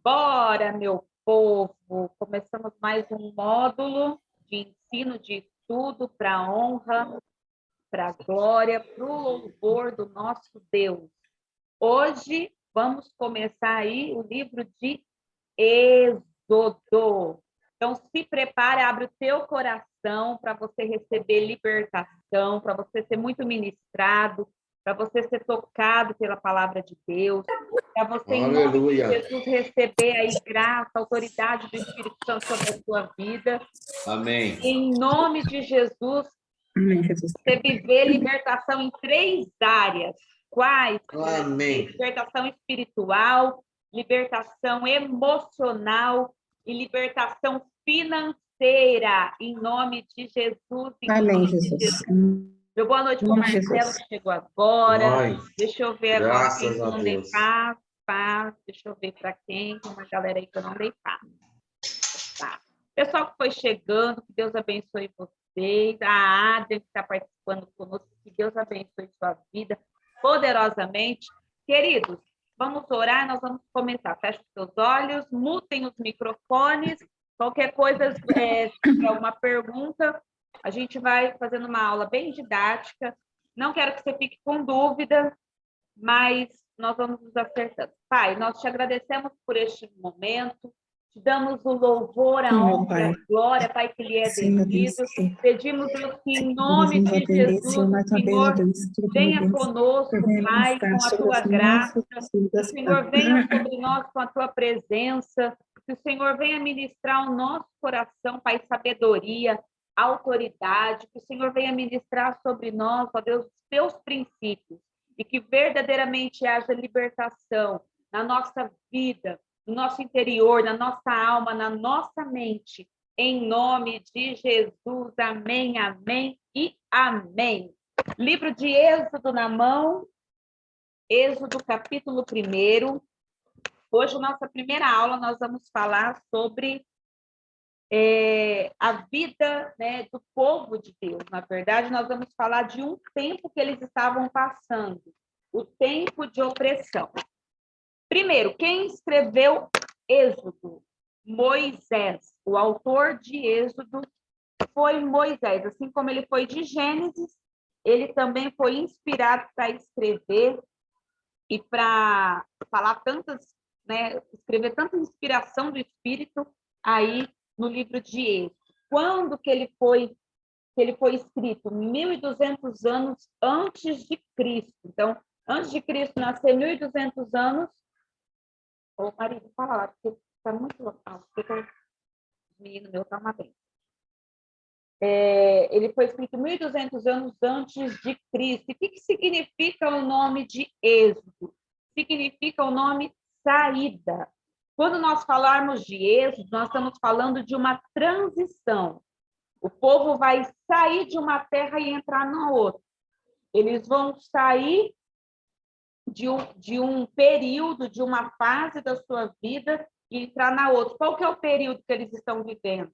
Bora, meu povo! Começamos mais um módulo de ensino de estudo para a honra, para a glória, para o louvor do nosso Deus. Hoje vamos começar aí o livro de Êxodo. Então, se prepare, abre o teu coração para você receber libertação, para você ser muito ministrado, para você ser tocado pela palavra de Deus, para você, em nome de Jesus, receber aí graça, autoridade do Espírito Santo sobre a sua vida. Amém. Em nome de Jesus, Amém, Jesus. você viver libertação em 3 áreas. Quais? Amém. Libertação espiritual, libertação emocional e libertação financeira, em nome de Jesus. Amém, Jesus. Meu boa noite para o Marcelo, que chegou agora. Nós. Deixa eu ver agora Graças quem que eu a não dei Deus. paz. Deixa eu ver para quem. Tem uma galera aí que eu não dei paz. Tá. Pessoal que foi chegando, que Deus abençoe vocês. A Adria que está participando conosco, que Deus abençoe sua vida poderosamente. Queridos, vamos orar, nós vamos começar. Feche os seus olhos, mutem os microfones. Qualquer coisa, se tiver alguma pergunta, a gente vai fazendo uma aula bem didática. Não quero que você fique com dúvida, mas nós vamos nos acertando. Pai, nós te agradecemos por este momento, te damos o louvor, a honra e a glória, Pai, que lhe é devido. Pedimos, Deus, que em nome de Jesus, o Senhor venha conosco, Pai, com a tua graça, que o Senhor venha sobre nós com a tua presença, que o Senhor venha ministrar o nosso coração, Pai, sabedoria, autoridade, que o Senhor venha ministrar sobre nós, ó Deus, os teus princípios, e que verdadeiramente haja libertação na nossa vida, no nosso interior, na nossa alma, na nossa mente, em nome de Jesus. Amém, amém e amém. Livro de Êxodo na mão, Êxodo capítulo 1. Hoje, nossa primeira aula, nós vamos falar sobre a vida, né, do povo de Deus. Na verdade, nós vamos falar de um tempo que eles estavam passando, o tempo de opressão. Primeiro, quem escreveu Êxodo? Moisés. O autor de Êxodo foi Moisés. Assim como ele foi de Gênesis, ele também foi inspirado para escrever e para falar tantas, né, escrever tanta inspiração do Espírito aí no livro de Êxodo. Quando que ele foi escrito? 1.200 anos antes de Cristo. Então, antes de Cristo nascer, 1.200 anos. Ô, marido, fala lá, porque está muito alto. O menino meu está uma bem. Ele foi escrito 1.200 anos antes de Cristo. E o que significa o nome de Êxodo? Significa o nome saída. Quando nós falarmos de Êxodo, nós estamos falando de uma transição. O povo vai sair de uma terra e entrar na outra. Eles vão sair de um período, de uma fase da sua vida e entrar na outra. Qual que é o período que eles estão vivendo?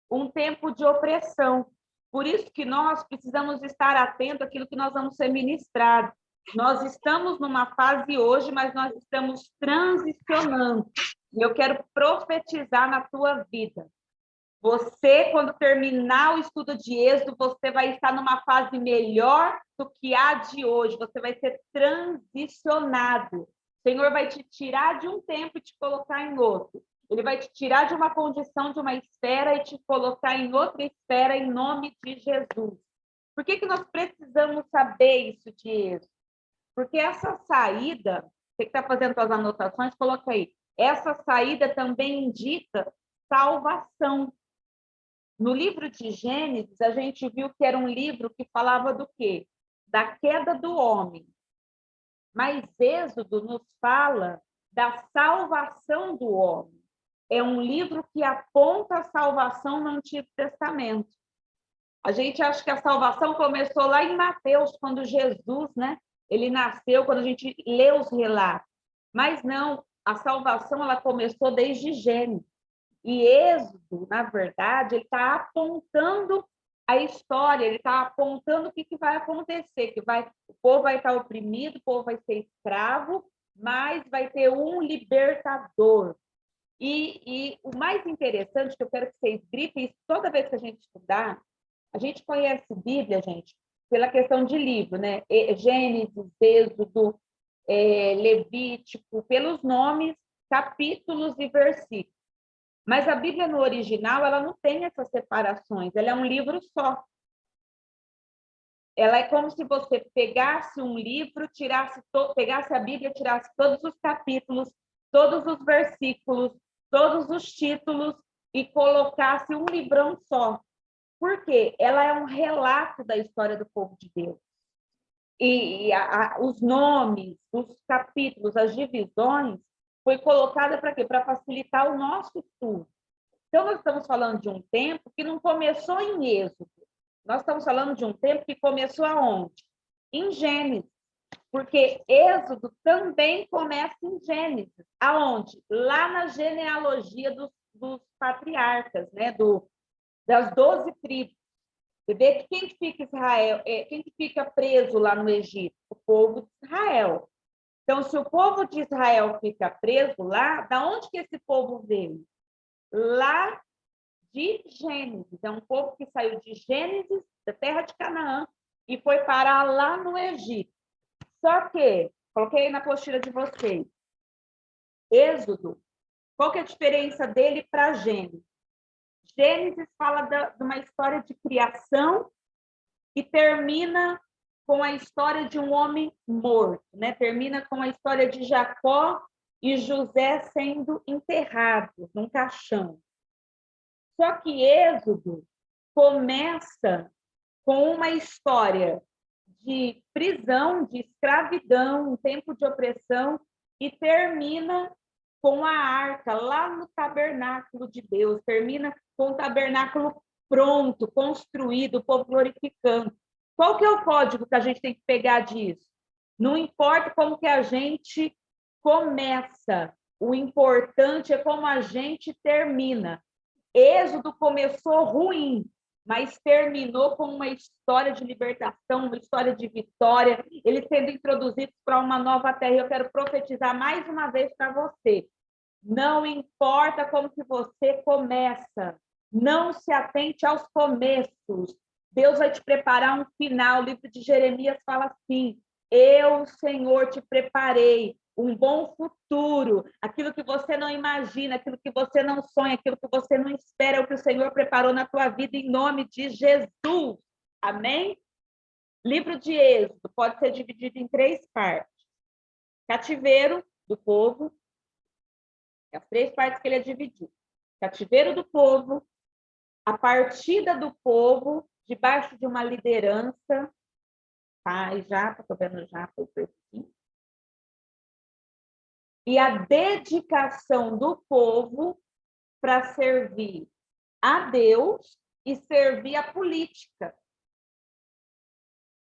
Um tempo de opressão. Por isso que nós precisamos estar atentos àquilo que nós vamos ser ministrados. Nós estamos numa fase hoje, mas nós estamos transicionando. E eu quero profetizar na tua vida. Você, quando terminar o estudo de Êxodo, você vai estar numa fase melhor do que a de hoje. Você vai ser transicionado. O Senhor vai te tirar de um tempo e te colocar em outro. Ele vai te tirar de uma condição, de uma esfera e te colocar em outra esfera, em nome de Jesus. Por que nós precisamos saber isso de Êxodo? Porque essa saída, você que está fazendo suas anotações, coloca aí. Essa saída também indica salvação. No livro de Gênesis, a gente viu que era um livro que falava do quê? Da queda do homem. Mas Êxodo nos fala da salvação do homem. É um livro que aponta a salvação no Antigo Testamento. A gente acha que a salvação começou lá em Mateus, quando Jesus, né? Ele nasceu, quando a gente lê os relatos. Mas não, a salvação ela começou desde Gênesis. E Êxodo, na verdade, ele está apontando a história, ele está apontando o que vai acontecer, o povo vai estar oprimido, o povo vai ser escravo, mas vai ter um libertador. E o mais interessante, que eu quero que vocês grifem isso toda vez que a gente estudar, a gente conhece Bíblia, gente, pela questão de livro, né? Gênesis, Êxodo, Levítico, pelos nomes, capítulos e versículos. Mas a Bíblia no original, ela não tem essas separações, ela é um livro só. Ela é como se você pegasse um livro, pegasse a Bíblia, tirasse todos os capítulos, todos os versículos, todos os títulos e colocasse um livrão só. Por quê? Ela é um relato da história do povo de Deus. E os nomes, os capítulos, as divisões, foi colocada para quê? Para facilitar o nosso estudo. Então, nós estamos falando de um tempo que não começou em Êxodo. Nós estamos falando de um tempo que começou aonde? Em Gênesis. Porque Êxodo também começa em Gênesis. Aonde? Lá na genealogia dos patriarcas, né? Das 12 tribos. Você vê que quem que fica Israel, quem que fica preso lá no Egito? O povo de Israel. Então, se o povo de Israel fica preso lá, da onde que esse povo veio? Lá de Gênesis. É um povo que saiu de Gênesis, da terra de Canaã, e foi parar lá no Egito. Só que, coloquei na apostila de vocês, Êxodo, qual que é a diferença dele para Gênesis? Gênesis fala de uma história de criação e termina com a história de um homem morto, né? Termina com a história de Jacó e José sendo enterrados num caixão. Só que Êxodo começa com uma história de prisão, de escravidão, um tempo de opressão, e termina com a arca lá no tabernáculo de Deus, termina com o tabernáculo pronto, construído, o povo glorificando. Qual que é o código que a gente tem que pegar disso? Não importa como que a gente começa, o importante é como a gente termina. Êxodo começou ruim, mas terminou com uma história de libertação, uma história de vitória, eles sendo introduzidos para uma nova terra. Eu quero profetizar mais uma vez para você. Não importa como que você começa, não se atente aos começos. Deus vai te preparar um final. O livro de Jeremias fala assim: eu, Senhor, te preparei um bom futuro, aquilo que você não imagina, aquilo que você não sonha, aquilo que você não espera, é o que o Senhor preparou na tua vida, em nome de Jesus. Amém? Livro de Êxodo pode ser dividido em 3 partes. Cativeiro do povo, as 3 partes que ele é dividido. Cativeiro do povo, a partida do povo, debaixo de uma liderança, já, estou vendo já, foi assim. E a dedicação do povo para servir a Deus e servir a política.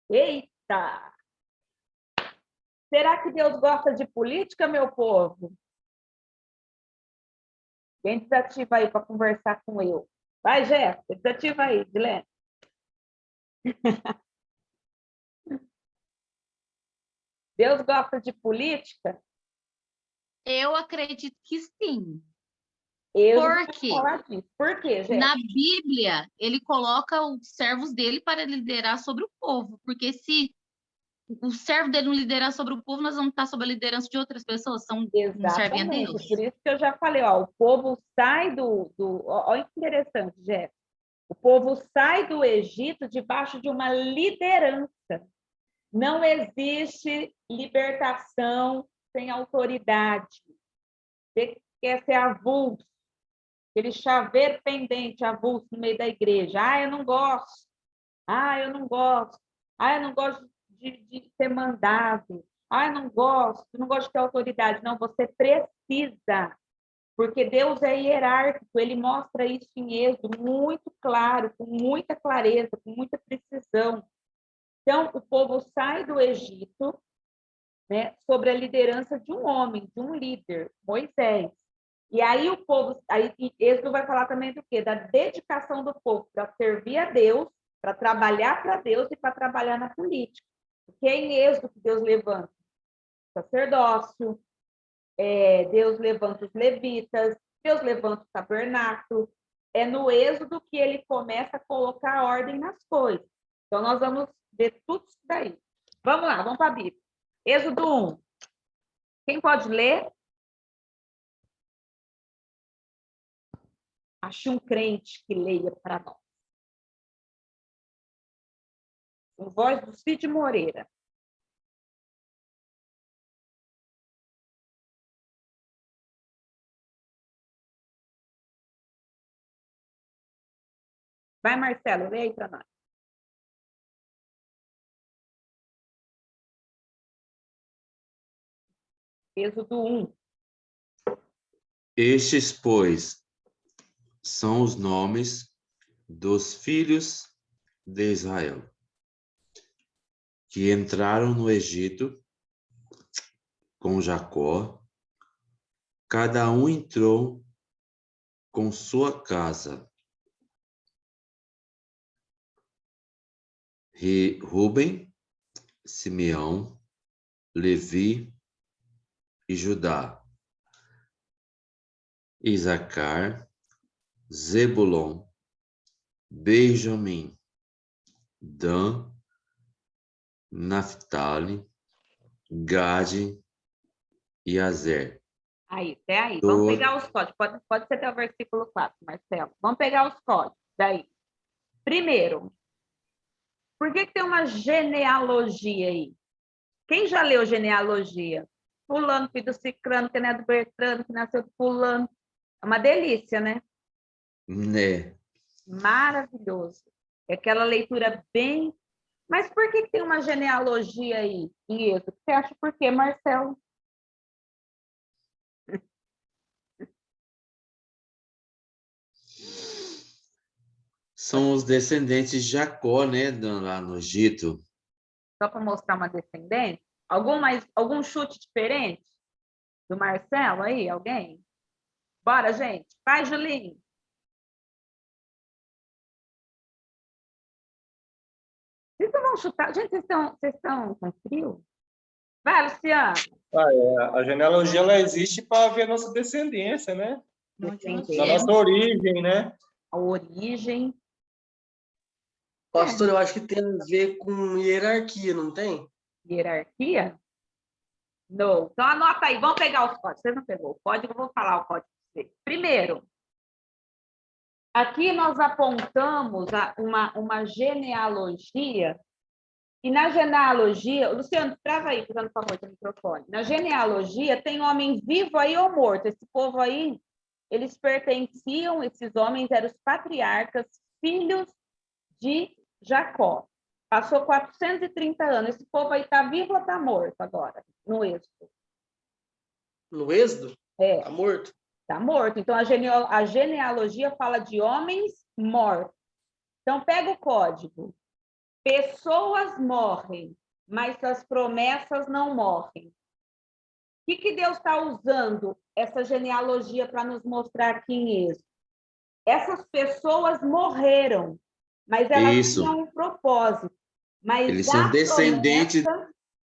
Eita! Será que Deus gosta de política, meu povo? Quem desativa aí para conversar com eu? Vai, Jéssica, desativa aí, Dilene. Deus gosta de política? Eu acredito que sim. Eu Por vou quê? falar disso. Por quê, Jéssica? Na Bíblia, ele coloca os servos dele para liderar sobre o povo, porque se o servo dele não liderar sobre o povo, nós vamos estar sob a liderança de outras pessoas, não servem a Exatamente. Deus. Por isso que eu já falei, ó, o povo sai olha que interessante, Jéssica. O povo sai do Egito debaixo de uma liderança. Não existe libertação sem autoridade. Você quer ser avulso, aquele chaveiro pendente avulso no meio da igreja. Eu não gosto. Eu não gosto. Eu não gosto de ser mandado. Eu não gosto de ter autoridade. Não, você precisa, porque Deus é hierárquico, ele mostra isso em Êxodo muito claro, com muita clareza, com muita precisão. Então, o povo sai do Egito, né, sobre a liderança de um homem, de um líder, Moisés. E aí o povo, aí Êxodo vai falar também do quê? Da dedicação do povo para servir a Deus, para trabalhar para Deus e para trabalhar na política. Porque é em Êxodo que Deus levanta o sacerdócio, Deus levanta os levitas, Deus levanta o tabernáculo. É no Êxodo que ele começa a colocar ordem nas coisas. Então, nós vamos ver tudo isso daí. Vamos lá, vamos para a Bíblia. Êxodo 1. Quem pode ler? Ache um crente que leia para nós. Com voz do Cid Moreira. Vai, Marcelo, lê aí para nós. Êxodo 1. Estes, pois, são os nomes dos filhos de Israel, que entraram no Egito com Jacó. Cada um entrou com sua casa. Rúben, Simeão, Levi e Judá. Isacar, Zebulon, Benjamim, Dan, Naftali, Gade e Azer. Aí, até aí. Vamos pegar os códigos. Pode ser até o versículo 4, Marcelo. Vamos pegar os códigos. Daí. Primeiro, por que tem uma genealogia aí? Quem já leu genealogia? Fulano, filho do Cicrano, que é do Bertrano, que nasceu do Fulano. É uma delícia, né? Né? Maravilhoso. É aquela leitura bem... Mas por que tem uma genealogia aí em Êxodo? Você acha por quê, Marcelo? São os descendentes de Jacó, né? Lá no Egito. Só para mostrar uma descendência? Algum chute diferente do Marcelo aí? Alguém? Bora, gente. Vai, Julinho. Vocês não vão chutar? Gente, vocês estão com frio? Vai, Luciano. A genealogia ela existe para ver a nossa descendência, né? Da nossa origem, né? A origem. Pastor, eu acho que tem a ver com hierarquia, não tem? Hierarquia? Não. Então, anota aí. Vamos pegar os códigos. Você não pegou o código, eu vou falar o código para você. Primeiro, aqui nós apontamos uma genealogia. E na genealogia... Luciano, trava aí, por favor, do microfone. Na genealogia, tem homem vivo aí ou morto. Esse povo aí, eles pertenciam, esses homens eram os patriarcas, filhos de Jacó. Passou 430 anos. Esse povo aí está vivo ou está morto agora, no Êxodo? No Êxodo? É. Está morto? Está morto. Então, a genealogia fala de homens mortos. Então, pega o código. Pessoas morrem, mas as promessas não morrem. O que Deus está usando essa genealogia para nos mostrar aqui em Êxodo? Essas pessoas morreram, mas elas tinham um propósito. Mas eles são descendentes.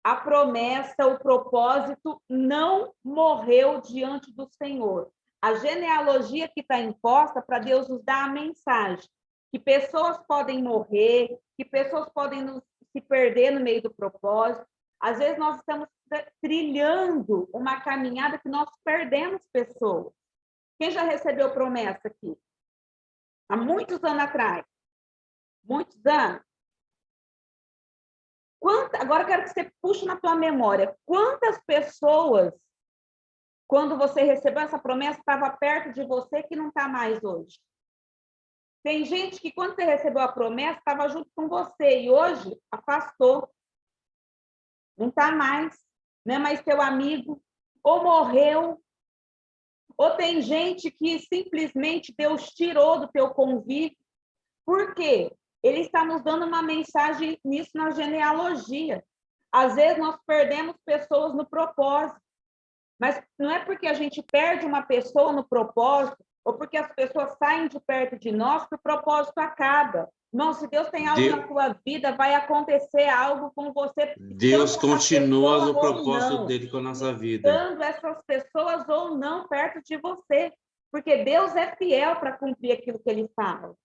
A promessa, o propósito não morreu diante do Senhor. A genealogia que está imposta para Deus nos dar a mensagem que pessoas podem morrer, que pessoas podem se perder no meio do propósito. Às vezes nós estamos trilhando uma caminhada que nós perdemos pessoas. Quem já recebeu promessa aqui? Há muitos anos atrás. Muitos anos. Agora eu quero que você puxe na tua memória. Quantas pessoas, quando você recebeu essa promessa, estava perto de você que não está mais hoje? Tem gente que, quando você recebeu a promessa, estava junto com você e hoje afastou. Não está mais. Não é mais teu amigo. Ou morreu. Ou tem gente que simplesmente Deus tirou do teu convívio. Por quê? Ele está nos dando uma mensagem nisso na genealogia. Às vezes nós perdemos pessoas no propósito. Mas não é porque a gente perde uma pessoa no propósito ou porque as pessoas saem de perto de nós que o propósito acaba. Não, se Deus tem algo na tua vida, vai acontecer algo com você. Deus continua no propósito dele com a nossa vida. Estando essas pessoas ou não perto de você. Porque Deus é fiel para cumprir aquilo que ele fala.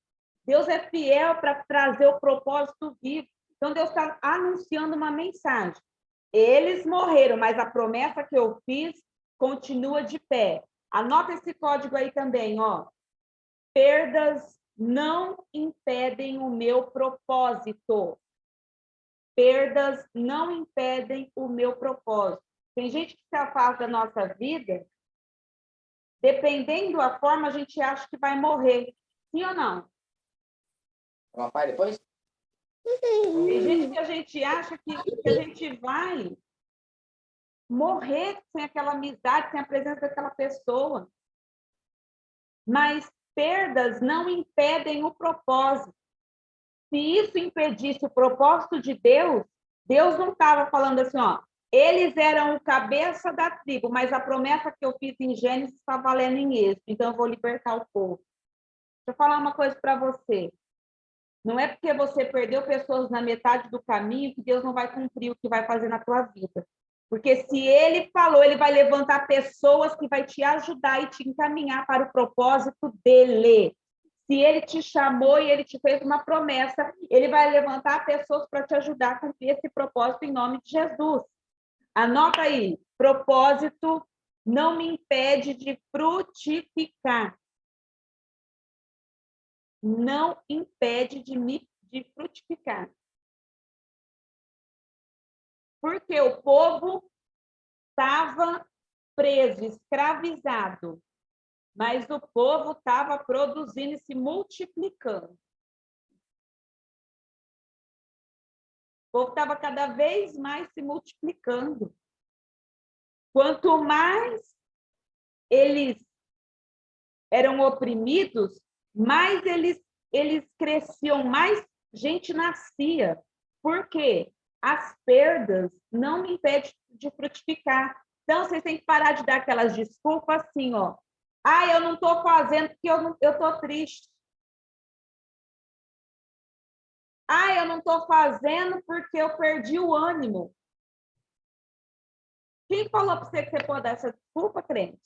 Deus é fiel para trazer o propósito vivo. Então, Deus está anunciando uma mensagem. Eles morreram, mas a promessa que eu fiz continua de pé. Anota esse código aí também, ó. Perdas não impedem o meu propósito. Perdas não impedem o meu propósito. Tem gente que se afasta da nossa vida, dependendo da forma, a gente acha que vai morrer. Sim ou não? Papai, depois? Tem gente que a gente acha que a gente vai morrer sem aquela amizade, sem a presença daquela pessoa. Mas perdas não impedem o propósito. Se isso impedisse o propósito de Deus, Deus não estava falando assim, ó, eles eram o cabeça da tribo, mas a promessa que eu fiz em Gênesis está valendo em Êxodo, então eu vou libertar o povo. Deixa eu falar uma coisa para você. Não é porque você perdeu pessoas na metade do caminho que Deus não vai cumprir o que vai fazer na tua vida. Porque se ele falou, ele vai levantar pessoas que vai te ajudar e te encaminhar para o propósito dele. Se ele te chamou e ele te fez uma promessa, ele vai levantar pessoas para te ajudar a cumprir esse propósito em nome de Jesus. Anota aí, propósito não me impede de frutificar. Não impede de frutificar. Porque o povo estava preso, escravizado, mas o povo estava produzindo e se multiplicando. O povo estava cada vez mais se multiplicando. Quanto mais eles eram oprimidos, mais eles cresciam, mais gente nascia. Por quê? As perdas não me impedem de frutificar. Então, vocês têm que parar de dar aquelas desculpas assim, ó. Ah, eu não estou fazendo porque eu estou triste. Ah, eu não estou fazendo porque eu perdi o ânimo. Quem falou para você que você pode dar essa desculpa, crente?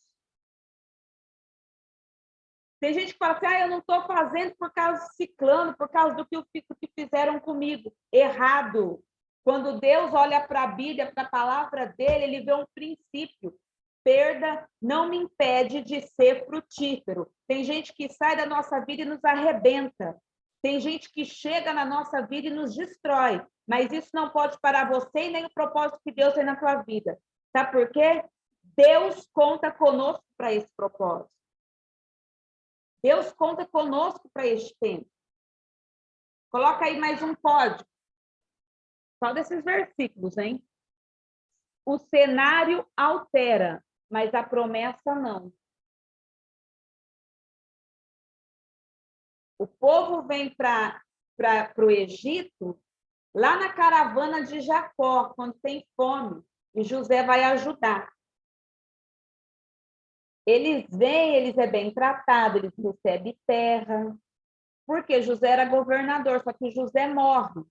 Tem gente que fala assim, ah, eu não estou fazendo por causa do ciclano, por causa do que fizeram comigo. Errado. Quando Deus olha para a Bíblia, para a palavra dele, ele vê um princípio. Perda não me impede de ser frutífero. Tem gente que sai da nossa vida e nos arrebenta. Tem gente que chega na nossa vida e nos destrói. Mas isso não pode parar você e nem o propósito que Deus tem na tua vida. Sabe por quê? Deus conta conosco para esse propósito. Deus conta conosco para este tempo. Coloca aí mais um código. Só desses versículos, hein? O cenário altera, mas a promessa não. O povo vem para o Egito, lá na caravana de Jacó, quando tem fome, e José vai ajudar. Eles vêm, eles é bem tratado, eles recebem terra, porque José era governador, só que José morre.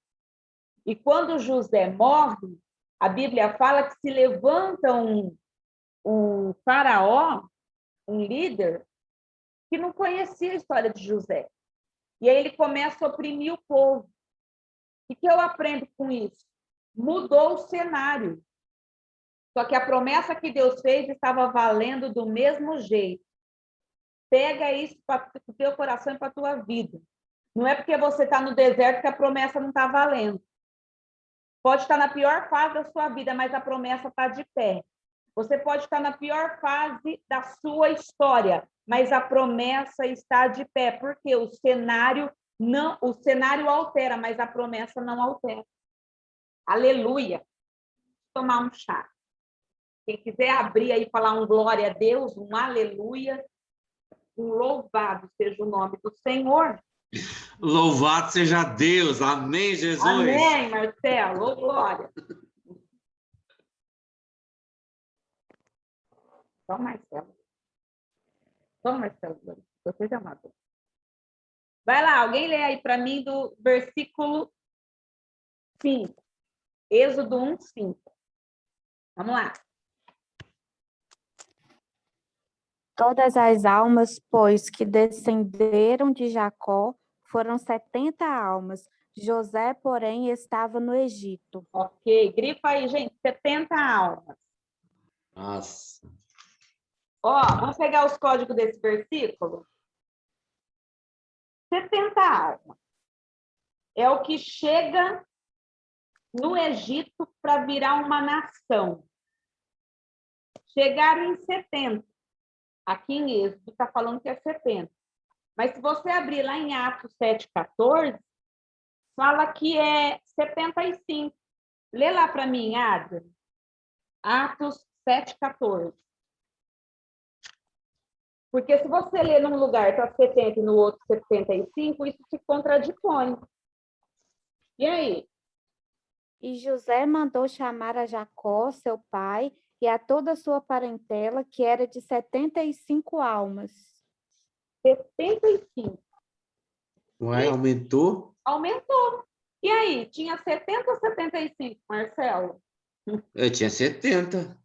E quando José morre, a Bíblia fala que se levanta um faraó, um líder, que não conhecia a história de José. E aí ele começa a oprimir o povo. O que eu aprendo com isso? Mudou o cenário. Só que a promessa que Deus fez estava valendo do mesmo jeito. Pega isso para o teu coração e para a tua vida. Não é porque você está no deserto que a promessa não está valendo. Pode estar na pior fase da sua vida, mas a promessa está de pé. Você pode estar na pior fase da sua história, mas a promessa está de pé, porque o cenário altera, mas a promessa não altera. Aleluia. Vou tomar um chá. Quem quiser abrir aí e falar um glória a Deus, um aleluia, um louvado seja o nome do Senhor. Louvado seja Deus. Amém, Jesus. Amém, Marcelo. Ô, glória. Só Marcelo. Só Marcelo. Você já matou. Vai lá, alguém lê aí para mim do versículo 5. Êxodo 1, 5. Vamos lá. Todas as almas, pois, que descenderam de Jacó foram 70 almas. José, porém, estava no Egito. Ok, grifa aí, gente, 70 almas. Nossa. Ó, vamos pegar os códigos desse versículo? 70 almas. É o que chega no Egito para virar uma nação. Chegaram em 70. Aqui em Êxodo está falando que é 70. Mas se você abrir lá em Atos 7,14, fala que é 75. Lê lá para mim, Adra. Atos 7,14. Porque se você lê num lugar está 70 e no outro 75, isso se contradipõe. E aí? E José mandou chamar a Jacó, seu pai, e a toda a sua parentela, que era de 75 almas. 75. Uai, aumentou? Aumentou. E aí? Tinha 70 ou 75, Marcelo? Eu tinha 70.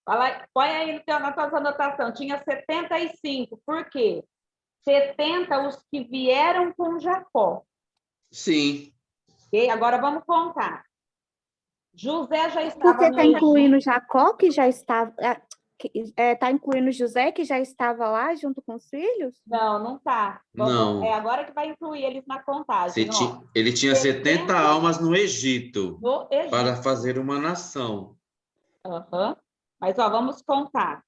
Fala, põe aí na tua anotação. Tinha 75. Por quê? 70 os que vieram com Jacó. Sim. Ok? Agora vamos contar. José já estava Porque no está Egito. incluindo Jacó, que já estava... Está incluindo José, que já estava lá junto com os filhos? Não, não está. Não. É agora que vai incluir eles na contagem. Ó. Ele tinha 70 almas no Egito No Egito. para fazer uma nação. Uhum. Mas ó, vamos contar.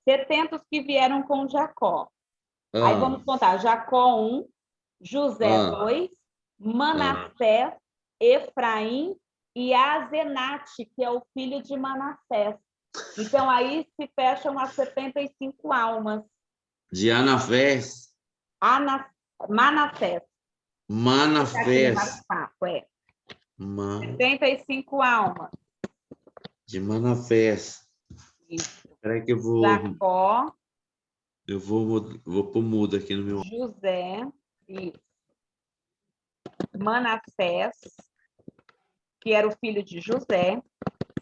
70 os que vieram com Jacó. Aí vamos contar. Jacó 1, José 2, Manassés, Efraim e Azenate, que é o filho de Manassés. Então, aí se fecham as 75 almas. De Anafés. Manassés. Manafés. É. 75 almas. De Manafés. Espera aí que eu vou... Jacó. Eu vou pôr mudo aqui no meu... José. Isso. Manassés, que era o filho de José.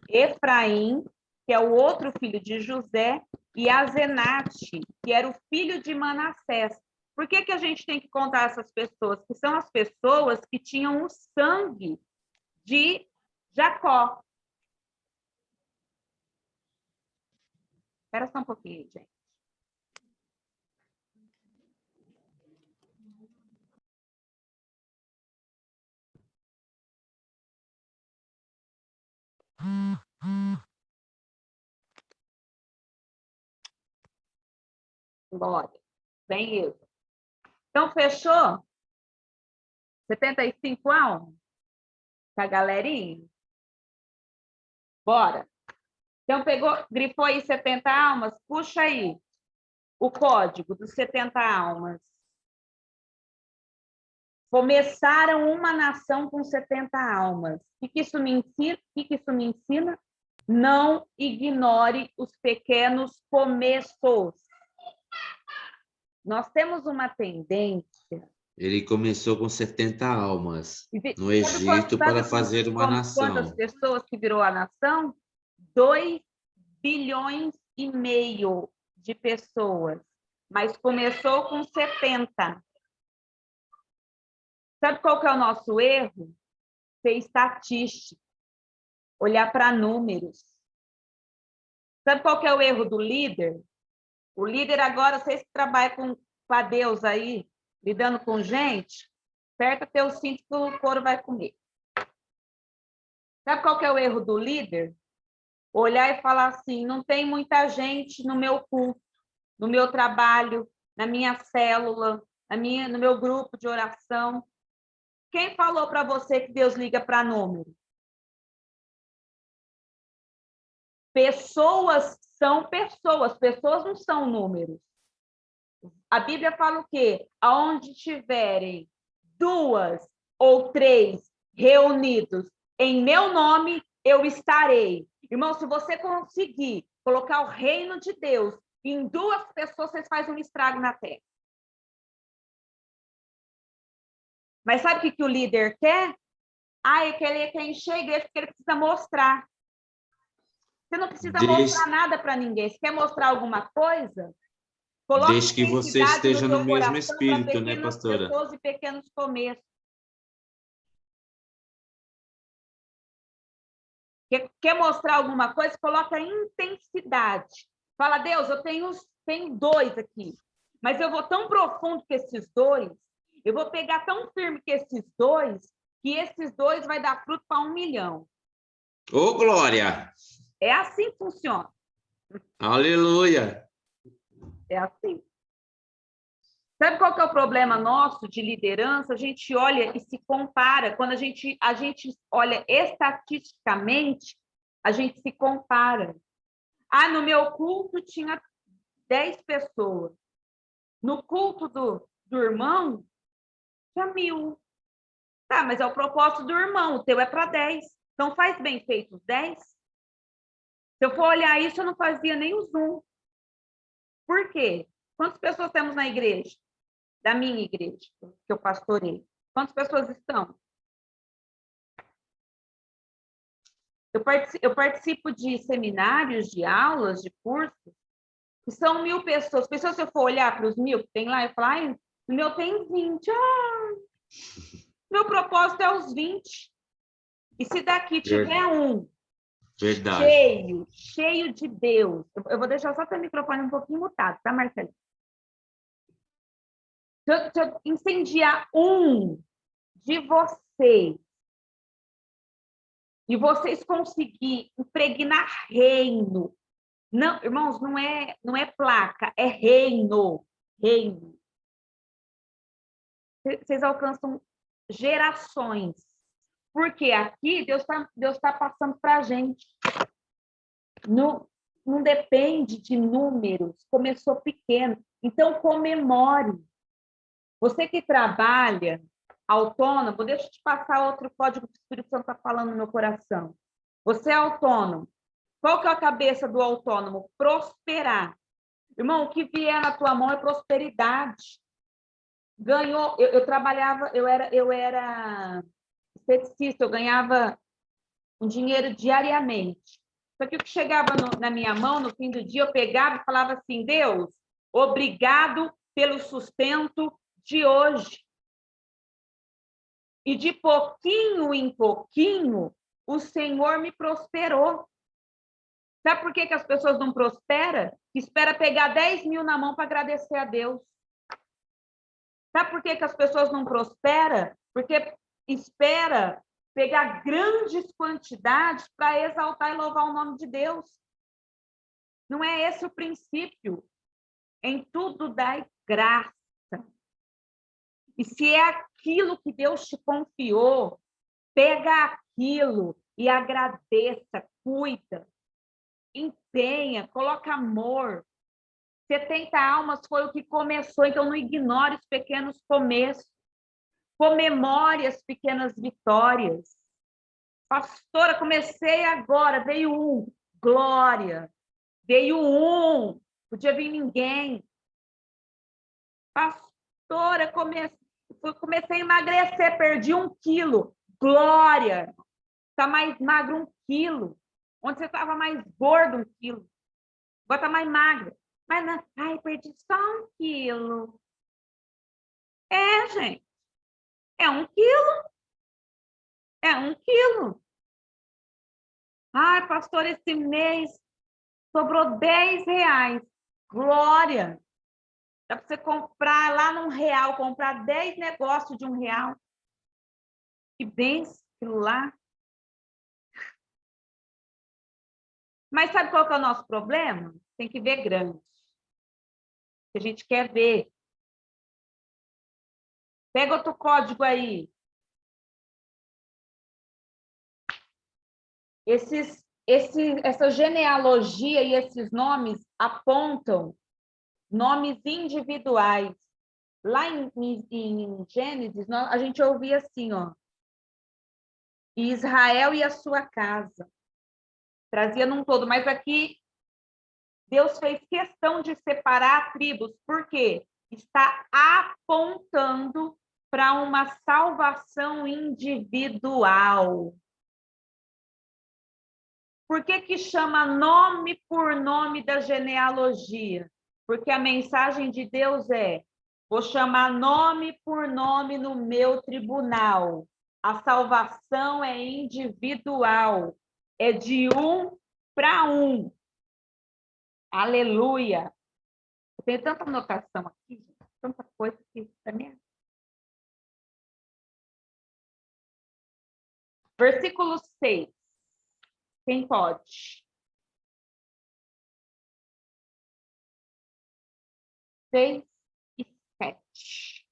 Efraim, que é o outro filho de José, e Azenate, que era o filho de Manassés. Por que que a gente tem que contar essas pessoas? Que são as pessoas que tinham o sangue de Jacó. Espera só um pouquinho, gente. Bora. Vem isso. Então, fechou? 75 almas? Com a galerinha? Bora. Então, pegou, grifou aí 70 almas? Puxa aí o código dos 70 almas. Começaram uma nação com 70 almas. O que isso me ensina? O que isso me ensina? Não ignore os pequenos começos. Nós temos uma tendência. Ele começou com 70 almas no Sabe Egito para fazer uma nação. Quantas pessoas que virou a nação? 2,5 bilhões de pessoas. Mas começou com 70. Sabe qual que é o nosso erro? Ser estatístico. Olhar para números. Sabe qual que é o erro do líder? O líder agora, vocês que trabalham com a Deus aí, lidando com gente, aperta teu cinto que o couro vai comer. Sabe qual que é o erro do líder? Olhar e falar assim, não tem muita gente no meu culto, no meu trabalho, na minha célula, no meu grupo de oração. Quem falou para você que Deus liga para número? Pessoas são pessoas, pessoas não são números. A Bíblia fala o quê? Aonde tiverem 2 ou 3 reunidos em meu nome, eu estarei. Irmão, se você conseguir colocar o reino de Deus em 2 pessoas, vocês fazem um estrago na terra. Mas sabe o que o líder quer? Ele quer encher a igreja porque ele precisa mostrar. Você não precisa Desde- mostrar nada para ninguém. Se quer mostrar alguma coisa, coloque Desde que você intensidade esteja no no teu mesmo coração para espírito, né, pequenas pastora? pessoas e pequenos começos. Quer mostrar alguma coisa, coloca intensidade. Fala, Deus, eu tenho 2 aqui, mas eu vou tão profundo com esses 2, eu vou pegar tão firme com esses 2, que esses 2 vai dar fruto para 1 milhão. Ô, glória! É assim que funciona. Aleluia! É assim. Sabe qual que é o problema nosso de liderança? A gente olha e se compara. Quando a gente olha estatisticamente, a gente se compara. Ah, no meu culto tinha 10 pessoas. No culto do irmão, tinha 1000. Tá, mas é o propósito do irmão, o teu é para 10. Então, faz bem feito os 10. Se eu for olhar isso, eu não fazia nem o Zoom. Por quê? Quantas pessoas temos na igreja? Da minha igreja, que eu pastorei. Quantas pessoas estão? Eu participo de seminários, de aulas, de cursos, que são 1000 pessoas. Pessoas, se eu for olhar para os 1000 que tem lá, eu falo, o meu tem 20. Meu propósito é os 20. E se daqui tiver um Verdade. cheio de Deus, eu vou deixar só teu microfone um pouquinho mutado, tá, Marcelo? Se eu incendiar um de vocês e vocês conseguirem impregnar reino, não, irmãos, não é placa, é reino. Vocês alcançam gerações. Porque aqui Deus tá passando para a gente. Não depende de números, começou pequeno. Então, comemore. Você que trabalha autônomo, deixa eu te passar outro código que o Espírito Santo está falando no meu coração. Você é autônomo. Qual que é a cabeça do autônomo? Prosperar. Irmão, o que vier na tua mão é prosperidade. Ganhou, eu trabalhava, eu era esteticista, eu ganhava um dinheiro diariamente. Só que o que chegava na minha mão, no fim do dia, eu pegava e falava assim, Deus, obrigado pelo sustento de hoje. E de pouquinho em pouquinho, o Senhor me prosperou. Sabe por que as pessoas não prosperam? Espera pegar 10 mil na mão para agradecer a Deus. Sabe por que as pessoas não prosperam? Porque espera pegar grandes quantidades para exaltar e louvar o nome de Deus. Não é esse o princípio. Em tudo dai graça. E se é aquilo que Deus te confiou, pega aquilo e agradeça, cuida, empenha, coloca amor. 70 almas foi o que começou, então não ignore os pequenos começos. Comemore as pequenas vitórias. Pastora, comecei agora, veio um. Glória. Veio um. Podia vir ninguém. Pastora, comecei a emagrecer, perdi 1 quilo. Glória. Está mais magro 1 quilo. Onde você estava mais gordo 1 quilo. Agora está mais magro. Mas não, perdi só 1 quilo. É, gente. É 1 quilo. É 1 quilo. Pastor, esse mês sobrou R$10. Glória. Dá para você comprar lá num real, comprar 10 negócios de R$1. Que benção aquilo lá. Mas sabe qual que é o nosso problema? Tem que ver grande. A gente quer ver. Pega outro código aí. Essa genealogia e esses nomes apontam nomes individuais. Lá em Gênesis, a gente ouvia assim, ó. Israel e a sua casa. Trazia num todo, mas aqui Deus fez questão de separar tribos, porque está apontando para uma salvação individual. Por que que chama nome por nome da genealogia? Porque a mensagem de Deus é: vou chamar nome por nome no meu tribunal. A salvação é individual, é de um para um. Aleluia! Tem tanta anotação aqui, tanta coisa que para mim. Versículo 6. Quem pode? 6 e 7.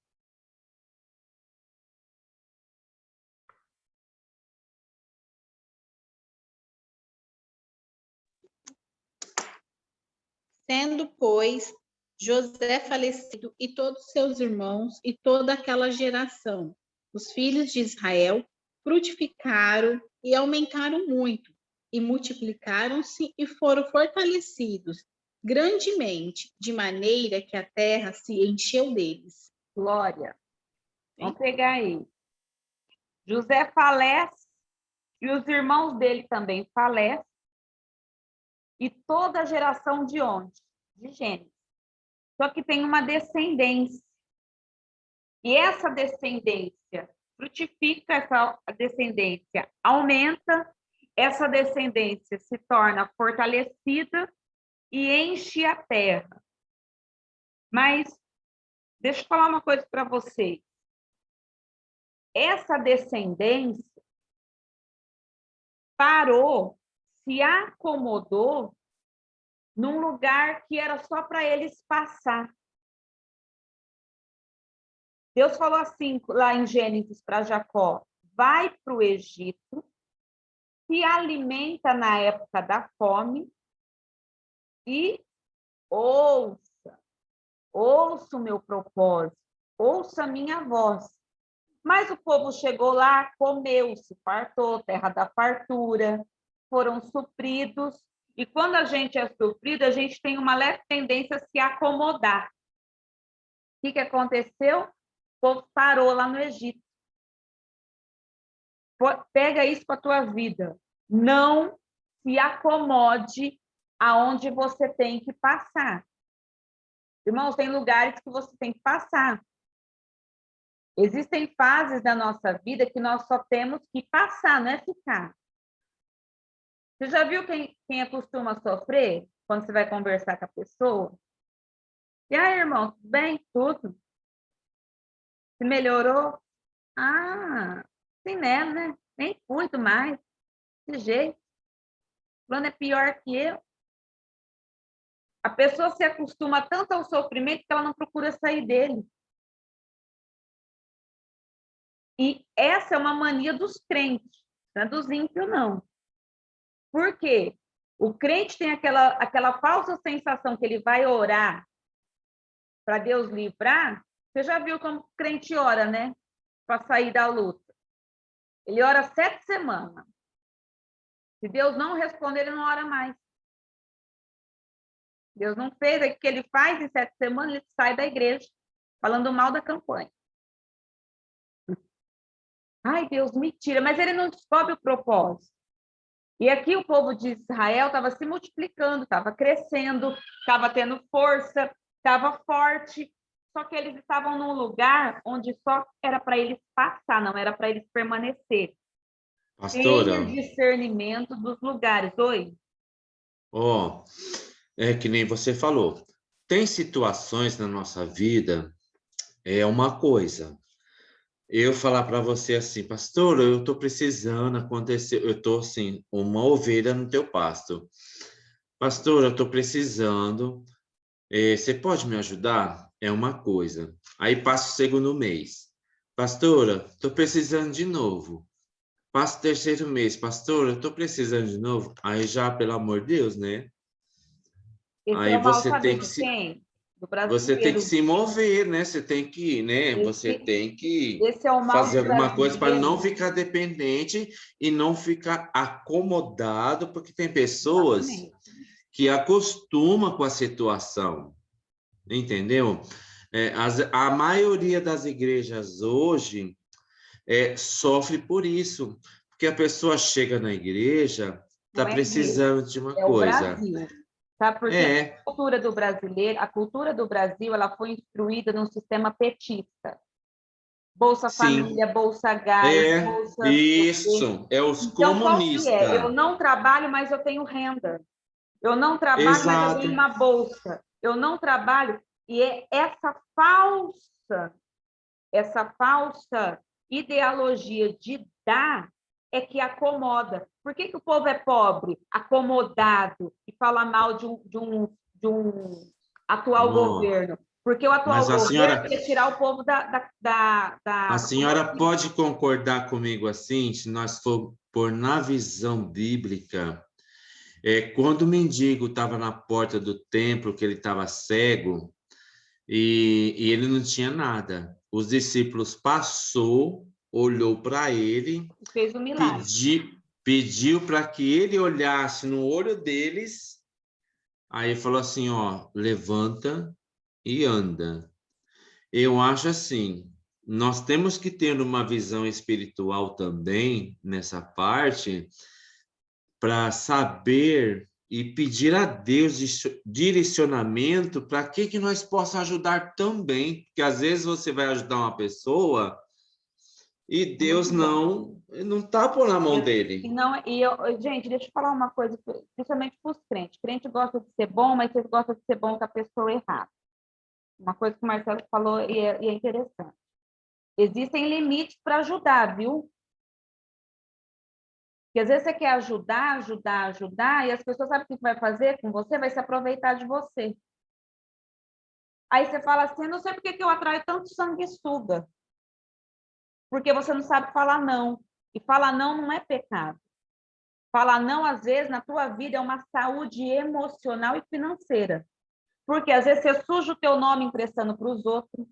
Sendo, pois, José falecido e todos seus irmãos e toda aquela geração, os filhos de Israel frutificaram e aumentaram muito, e multiplicaram-se e foram fortalecidos grandemente, de maneira que a terra se encheu deles. Glória. Vamos pegar aí. José falece e os irmãos dele também falecem. E toda a geração de onde? De Gênesis. Só que tem uma descendência. E essa descendência frutifica, essa descendência aumenta, essa descendência se torna fortalecida e enche a terra. Mas deixa eu falar uma coisa para vocês. Essa descendência parou, se acomodou num lugar que era só para eles passar. Deus falou assim lá em Gênesis para Jacó: vai para o Egito, se alimenta na época da fome e ouça o meu propósito, ouça a minha voz. Mas o povo chegou lá, comeu, se fartou, terra da fartura, foram supridos. E quando a gente é suprido, a gente tem uma leve tendência a se acomodar. O que aconteceu? O povo parou lá no Egito. Pega isso para a tua vida. Não se acomode aonde você tem que passar. Irmãos, tem lugares que você tem que passar. Existem fases da nossa vida que nós só temos que passar, não é ficar. Você já viu quem acostuma sofrer quando você vai conversar com a pessoa? E aí, irmão, tudo bem? Tudo? Se melhorou? Ah, sim, né? Nem cuido mais. De jeito. O plano é pior que eu. A pessoa se acostuma tanto ao sofrimento que ela não procura sair dele. E essa é uma mania dos crentes, não é dos ímpios, não. Por quê? O crente tem aquela falsa sensação que ele vai orar para Deus livrar. Você já viu como o crente ora, né? Para sair da luta. Ele ora 7 semanas. Se Deus não responder, ele não ora mais. Deus não fez, o que ele faz em 7 semanas, ele sai da igreja, falando mal da campanha. Ai, Deus, me tira. Mas ele não descobre o propósito. E aqui o povo de Israel estava se multiplicando, estava crescendo, estava tendo força, estava forte. Só que eles estavam num lugar onde só era para eles passar, não era para eles permanecer. Pastora, Tenha discernimento dos lugares. Oi? É que nem você falou. Tem situações na nossa vida, é uma coisa. Eu falar para você assim, pastor, eu estou precisando acontecer, eu estou assim, uma ovelha no teu pasto. Pastor, eu estou precisando, você pode me ajudar? É uma coisa. Aí passa o segundo mês. Pastora, estou precisando de novo. Passa o terceiro mês. Pastora, estou precisando de novo. Aí já, pelo amor de Deus, né? Esse Aí é o mal você tem sabido que de se... quem? Do Você tem que brasileiro. se mover, né? Você tem que, né? Você tem que Esse é o mal fazer do alguma coisa para não brasileiro. ficar dependente e não ficar acomodado, porque tem pessoas Exatamente. que acostumam com a situação, entendeu? A maioria das igrejas hoje sofre por isso, porque a pessoa chega na igreja, está Não é precisando de uma é o coisa. Brasil. Sabe por quê? É, A cultura do brasileiro, a cultura do Brasil, ela foi instruída num sistema petista. Bolsa sim, Família, Bolsa Gás, Bolsa... isso, é os Então, qual que é? Eu comunistas. não trabalho, mas eu tenho renda. Eu não trabalho, mas eu Exato. ganho uma bolsa. Eu não trabalho. E é essa falsa ideologia de dar é que acomoda. Por que o povo é pobre, acomodado e fala mal de um atual Nossa. governo? Porque o atual Mas a governo senhora, quer tirar o povo a senhora pode concordar comigo assim, se nós for pôr na visão bíblica, quando o mendigo estava na porta do templo, que ele estava cego, e ele não tinha nada. Os discípulos passou, olhou para ele, fez um milagre. pediu para que ele olhasse no olho deles, aí falou assim, ó, levanta e anda. Eu acho assim, nós temos que ter uma visão espiritual também nessa parte para saber e pedir a Deus direcionamento para que nós possamos ajudar também, porque às vezes você vai ajudar uma pessoa e Deus não está por na mão dele. Gente, deixa eu falar uma coisa, principalmente para os crentes. Crente gosta de ser bom, mas vocês gostam de ser bom com a pessoa errada. Uma coisa que o Marcelo falou e é interessante. Existem limites para ajudar, viu? Porque às vezes você quer ajudar, e as pessoas sabem o que vai fazer com você? Vai se aproveitar de você. Aí você fala assim, eu não sei por que eu atraio tanto sanguessuga. Porque você não sabe falar não. E falar não é pecado. Falar não, às vezes, na tua vida é uma saúde emocional e financeira. Porque às vezes você suja o teu nome emprestando para os outros.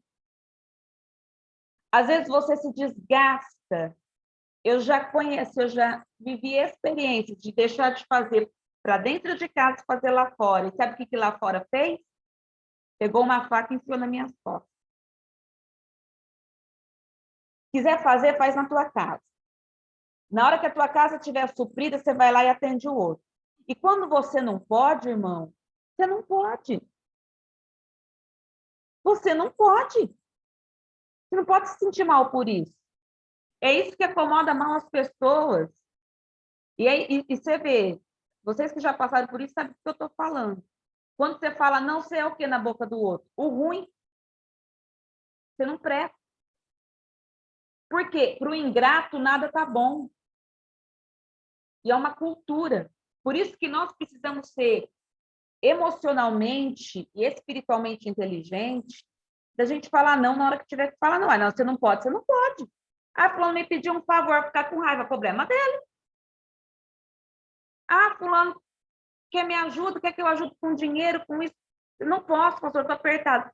Às vezes você se desgasta. Eu já vivi a experiência de deixar de fazer para dentro de casa e fazer lá fora. E sabe o que lá fora fez? Pegou uma faca e enfiou nas minhas costas. Quiser fazer, faz na tua casa. Na hora que a tua casa estiver suprida, você vai lá e atende o outro. E quando você não pode, irmão, você não pode. Você não pode. Você não pode se sentir mal por isso. É isso que acomoda mal as pessoas. E você vê, vocês que já passaram por isso sabem o que eu estou falando. Quando você fala não sei o que na boca do outro, o ruim, você não presta. Por quê? Para o ingrato, nada está bom. E é uma cultura. Por isso que nós precisamos ser emocionalmente e espiritualmente inteligentes, da gente falar não na hora que tiver que falar não. Não, você não pode, você não pode. Ah, fulano me pediu um favor, ficar com raiva, problema dele. Ah, fulano quer me ajuda, quer que eu ajude com dinheiro, com isso. Eu não posso, pastor, estou apertado.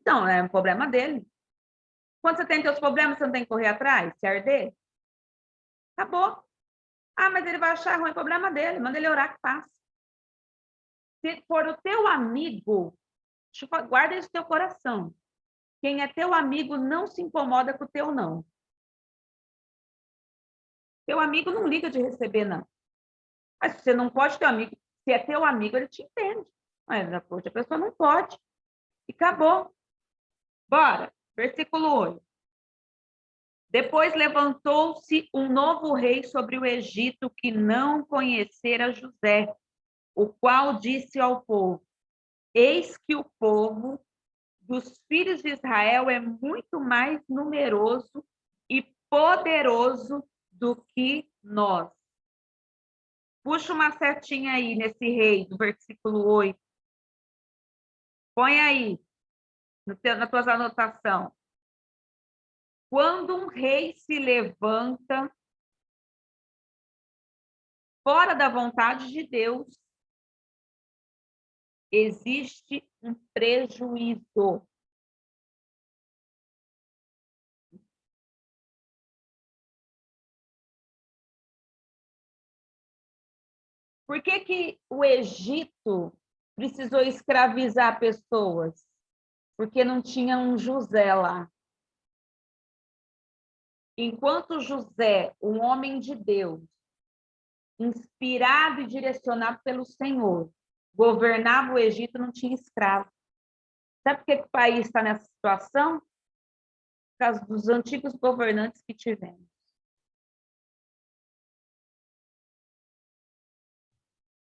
Não, é um problema dele. Quando você tem seus problemas, você não tem que correr atrás, se arder. Acabou. Ah, mas ele vai achar ruim, problema dele, manda ele orar que passa. Se for o teu amigo, guarda isso no teu coração. Quem é teu amigo não se incomoda com o teu não. Teu amigo não liga de receber não. Mas você não pode ter amigo. Se é teu amigo, ele te entende. Mas a outra pessoa não pode. E acabou. Bora. Versículo 8. Depois levantou-se um novo rei sobre o Egito que não conhecera José, o qual disse ao povo: eis que o povo dos filhos de Israel é muito mais numeroso e poderoso do que nós. Puxa uma setinha aí nesse rei, do versículo 8. Põe aí, na tua anotação. Quando um rei se levanta fora da vontade de Deus, existe um prejuízo. Por que o Egito precisou escravizar pessoas? Porque não tinha um José lá. Enquanto José, um homem de Deus, inspirado e direcionado pelo Senhor. Governava o Egito, não tinha escravo. Sabe por que o país está nessa situação? Por causa dos antigos governantes que tivemos.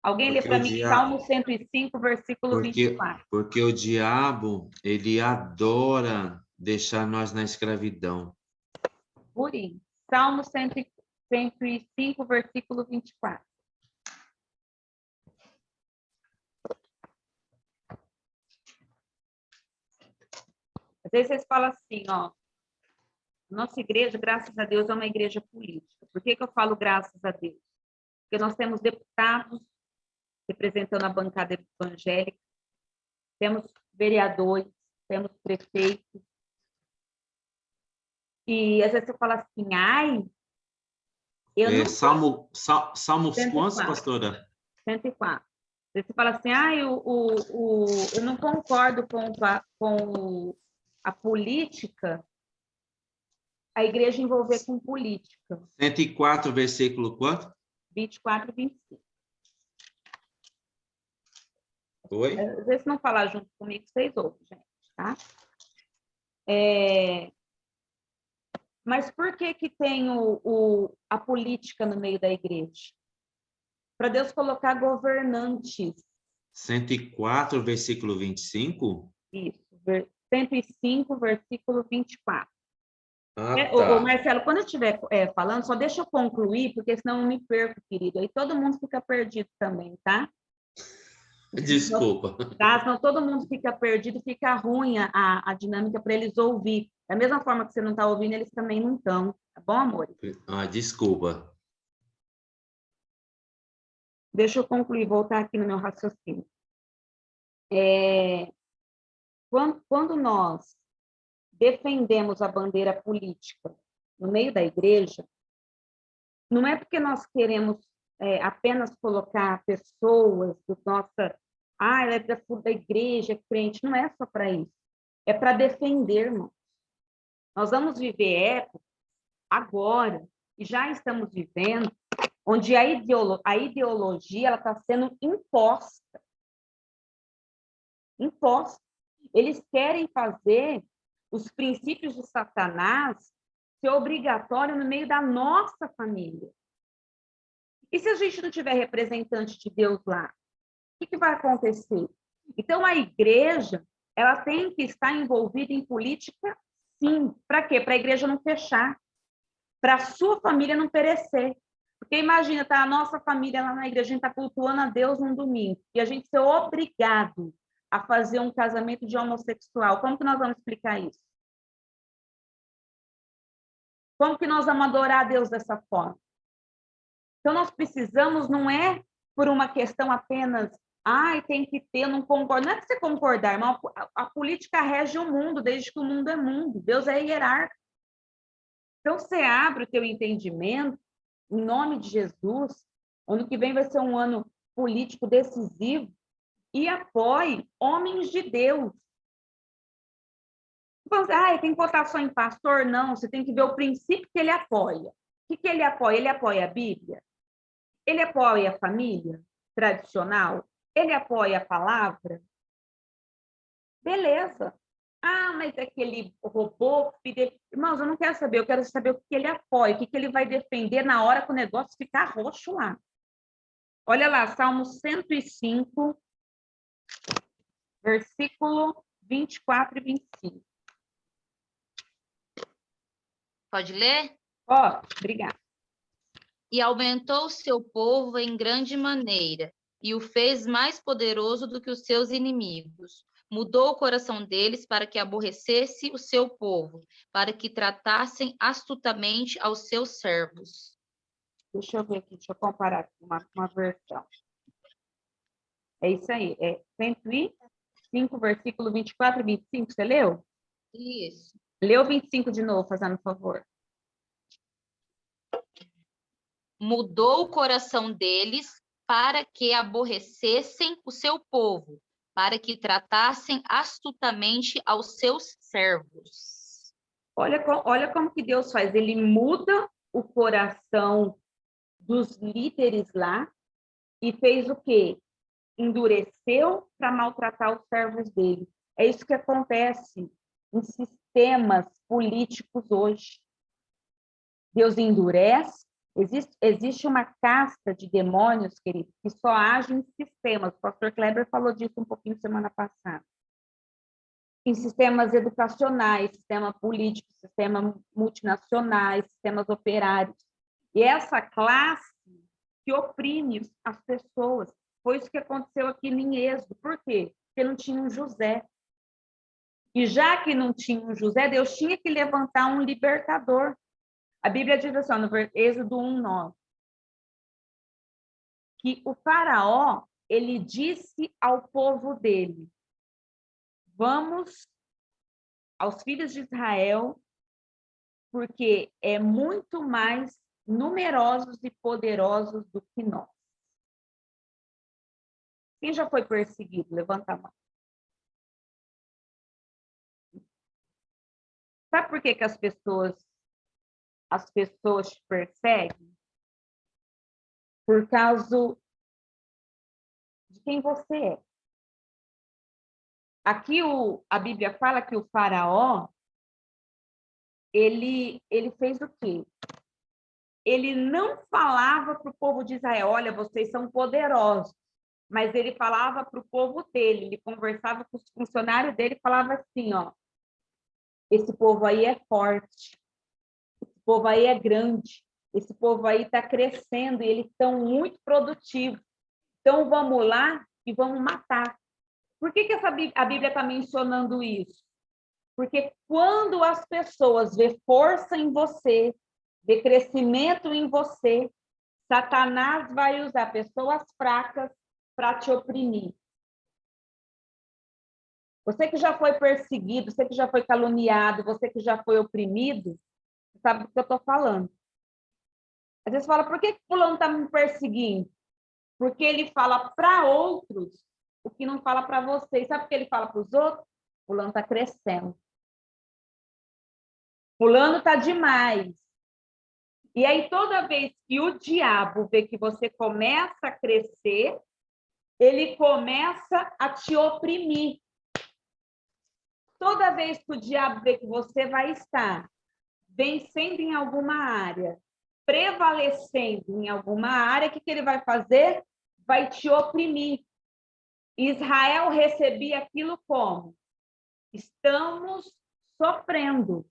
Alguém lê para mim Salmo 105, versículo 24. Porque o diabo, ele adora deixar nós na escravidão. Por isso. Salmo 105, versículo 24. Às vezes vocês falam assim, ó, nossa igreja, graças a Deus, é uma igreja política. Por que eu falo graças a Deus? Porque nós temos deputados representando a bancada evangélica, temos vereadores, temos prefeitos. E às vezes você fala assim, ai, eu não... Salmos quantos, pastora? 104. Você fala assim, ai, eu não concordo com a política, a igreja envolver com política. 104, versículo quanto? 24 e 25. Oi? Às vezes, não falar junto comigo, vocês ouvem, gente, tá? Mas por que tem a política no meio da igreja? Para Deus colocar governantes. 104, versículo 25? Isso, 105, versículo 24. Ah, tá. Marcelo, quando eu estiver falando, só deixa eu concluir, porque senão eu me perco, querido. Aí todo mundo fica perdido também, tá? Desculpa. Tá? Senão todo mundo fica perdido, fica ruim a dinâmica para eles ouvir. Da mesma forma que você não está ouvindo, eles também não estão. Tá bom, amor? Ah, desculpa. Deixa eu concluir, voltar aqui no meu raciocínio. Quando nós defendemos a bandeira política no meio da igreja, não é porque nós queremos apenas colocar pessoas do nossa... ela é da igreja, é crente. Não é só para isso. É para defender, irmão. Nós vamos viver época agora, e já estamos vivendo, onde a ideologia ela está sendo imposta. Imposta. Eles querem fazer os princípios de Satanás ser obrigatório no meio da nossa família. E se a gente não tiver representante de Deus lá? O que vai acontecer? Então, a igreja ela tem que estar envolvida em política, sim. Para quê? Para a igreja não fechar. Para a sua família não perecer. Porque imagina, tá a nossa família lá na igreja, a gente está cultuando a Deus num domingo, e a gente ser obrigado a fazer um casamento de homossexual. Como que nós vamos explicar isso? Como que nós vamos adorar a Deus dessa forma? Então, nós precisamos, não é por uma questão apenas, tem que ter, eu não concordo. Não é que você concordar, irmão, a política rege o mundo, desde que o mundo é mundo. Deus é hierárquico. Então, você abre o teu entendimento, em nome de Jesus, ano que vem vai ser um ano político decisivo, e apoie homens de Deus. Tem que votar só em pastor? Não, você tem que ver o princípio que ele apoia. O que ele apoia? Ele apoia a Bíblia? Ele apoia a família tradicional? Ele apoia a palavra? Beleza. Mas aquele robô... Irmãos, eu não quero saber, eu quero saber o que ele apoia, o que ele vai defender na hora que o negócio ficar roxo lá. Olha lá, Salmo 105, versículo 24 e 25. Pode ler? Pode, obrigada. E aumentou o seu povo em grande maneira, e o fez mais poderoso do que os seus inimigos. Mudou o coração deles para que aborrecesse o seu povo, para que tratassem astutamente aos seus servos. Deixa eu ver aqui, deixa eu comparar com uma versão. É isso aí, 105, versículo 24 e 25, você leu? Isso. Leu 25 de novo, fazendo favor. Mudou o coração deles para que aborrecessem o seu povo, para que tratassem astutamente aos seus servos. Olha como que Deus faz, ele muda o coração dos líderes lá e fez o quê? Endureceu para maltratar os servos dele. É isso que acontece em sistemas políticos hoje. Deus endurece. Existe uma casta de demônios, queridos, que só agem em sistemas. O pastor Kleber falou disso um pouquinho semana passada. Em sistemas educacionais, sistema político, sistema multinacionais, sistemas operários. E essa classe que oprime as pessoas. Foi isso que aconteceu aqui em Êxodo. Por quê? Porque não tinha um José. E já que não tinha um José, Deus tinha que levantar um libertador. A Bíblia diz assim, no Êxodo 1:9, que o faraó, ele disse ao povo dele, vamos aos filhos de Israel, porque é muito mais numerosos e poderosos do que nós. Quem já foi perseguido? Levanta a mão. Sabe por que as pessoas te perseguem? Por causa de quem você é. Aqui a Bíblia fala que o faraó, ele fez o quê? Ele não falava para o povo de Israel, olha, vocês são poderosos, mas ele falava para o povo dele, ele conversava com os funcionários dele e falava assim, ó, esse povo aí é forte, esse povo aí é grande, esse povo aí está crescendo e eles estão muito produtivos. Então, vamos lá e vamos matar. Por que a Bíblia está mencionando isso? Porque quando as pessoas vê força em você, vê crescimento em você, Satanás vai usar pessoas fracas para te oprimir. Você que já foi perseguido, você que já foi caluniado, você que já foi oprimido, sabe do que eu estou falando. Às vezes fala, por que fulano está me perseguindo? Porque ele fala para outros o que não fala para você. E sabe o que ele fala para os outros? Fulano está crescendo. Fulano está demais. E aí, toda vez que o diabo vê que você começa a crescer, ele começa a te oprimir. Toda vez que o diabo vê que você vai estar vencendo em alguma área, prevalecendo em alguma área, o que ele vai fazer? Vai te oprimir. Israel recebia aquilo como? Estamos sofrendo.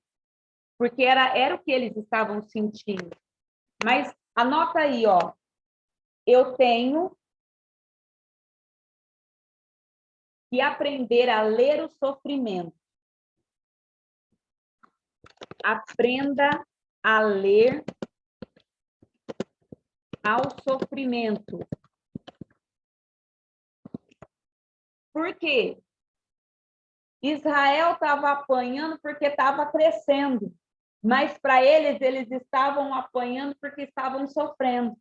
Porque era o que eles estavam sentindo. Mas anota aí, ó. Eu tenho que aprender a ler o sofrimento. Aprenda a ler ao sofrimento. Por quê? Israel estava apanhando porque estava crescendo. Mas para eles estavam apanhando porque estavam sofrendo.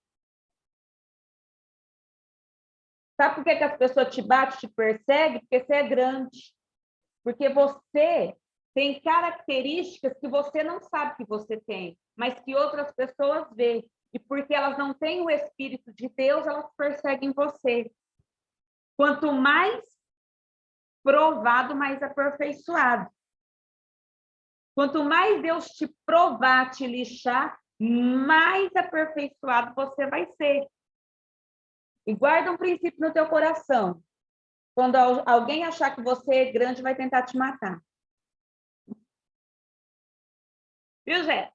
Sabe por que as pessoas te batem, te perseguem? Porque você é grande. Porque você tem características que você não sabe que você tem, mas que outras pessoas veem. E porque elas não têm o Espírito de Deus, elas perseguem você. Quanto mais provado, mais aperfeiçoado. Quanto mais Deus te provar, te lixar, mais aperfeiçoado você vai ser. E guarda um princípio no teu coração. Quando alguém achar que você é grande, vai tentar te matar. Viu, Jé?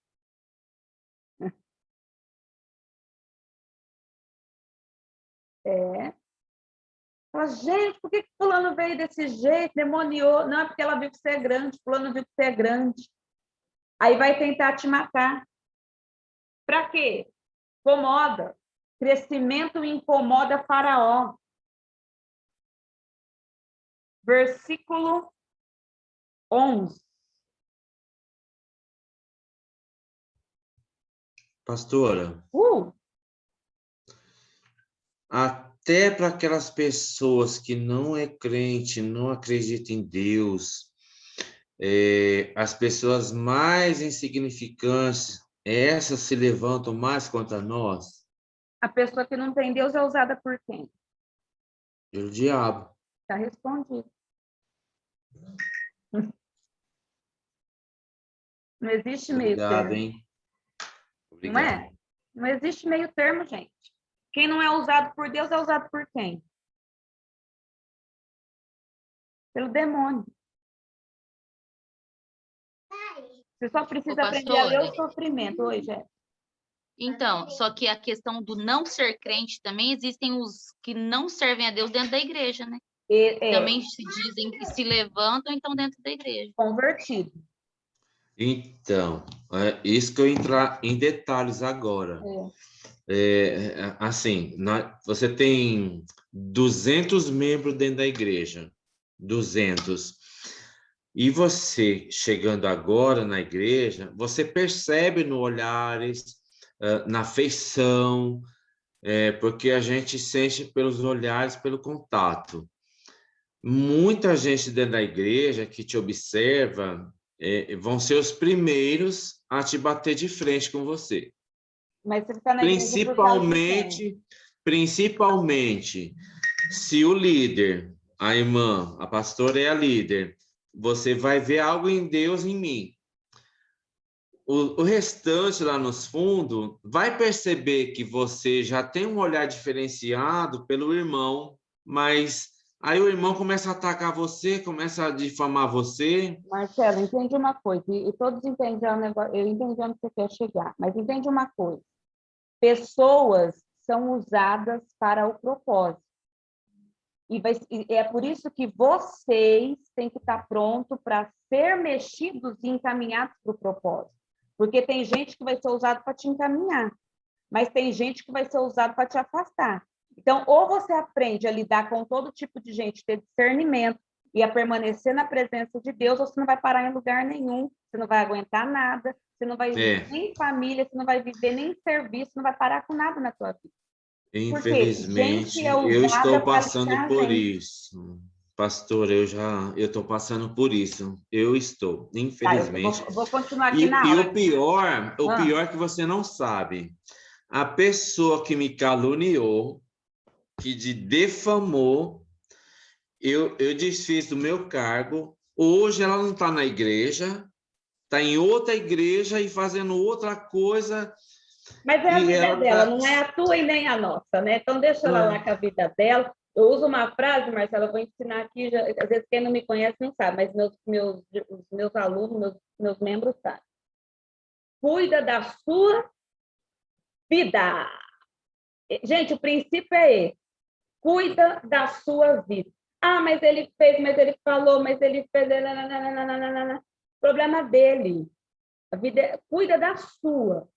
É. Fala, gente, por que fulano veio desse jeito, demoniou? Não, é porque ela viu que você é grande, fulano viu que você é grande. Aí vai tentar te matar. Para quê? Incomoda. Crescimento incomoda Faraó. Versículo 11. Pastora, Uh! até para aquelas pessoas que não é crente, não acreditam em Deus, as pessoas mais insignificantes, essas se levantam mais contra nós. A pessoa que não tem Deus é usada por quem? Pelo diabo. Está respondido. Não existe meio Obrigado, termo, hein? não Obrigado. é? Não existe meio termo, gente. Quem não é usado por Deus é usado por quem? Pelo demônio. Você só precisa aprender a ler o sofrimento. Oi, Jéssica. Então, só que a questão do não ser crente também, existem os que não servem a Deus dentro da igreja, né? Também se dizem que se levantam, então dentro da igreja. Convertido. Então, isso que eu entrar em detalhes agora. Assim, você tem 200 membros dentro da igreja. 200. E você, chegando agora na igreja, você percebe no olhares, na feição, porque a gente sente pelos olhares, pelo contato. Muita gente dentro da igreja que te observa vão ser os primeiros a te bater de frente com você. Mas você está na igreja por causa de quem? Principalmente, se o líder, a irmã, a pastora é a líder, você vai ver algo em Deus em mim. O restante lá nos fundos vai perceber que você já tem um olhar diferenciado pelo irmão, mas aí o irmão começa a atacar você, começa a difamar você. Marcelo, entende uma coisa, e todos entendem o negócio, eu entendi onde você quer chegar, mas entende uma coisa. Pessoas são usadas para o propósito. E é por isso que vocês têm que estar prontos para ser mexidos e encaminhados para o propósito. Porque tem gente que vai ser usado para te encaminhar, mas tem gente que vai ser usado para te afastar. Então, ou você aprende a lidar com todo tipo de gente, ter discernimento e a permanecer na presença de Deus, ou você não vai parar em lugar nenhum, você não vai aguentar nada, você não vai viver nem em família, você não vai viver nem em serviço, não vai parar com nada na tua vida. Infelizmente, eu estou passando por isso. Pastor, eu estou passando por isso. Eu estou, infelizmente. Tá, eu vou continuar aqui na aula. E o pior é que você não sabe. A pessoa que me caluniou, que te defamou, eu desfiz do meu cargo. Hoje ela não está na igreja, está em outra igreja e fazendo outra coisa. Mas é a vida dela, não é a tua e nem a nossa, né? Então, deixa ela lá com a vida dela. Eu uso uma frase, Marcela, eu vou ensinar aqui, às vezes quem não me conhece não sabe, mas os meus alunos, meus membros sabem. Cuida da sua vida. Gente, o princípio é esse. Cuida da sua vida. Ah, mas ele fez, mas ele falou, mas ele fez... Problema dele. A vida cuida da sua.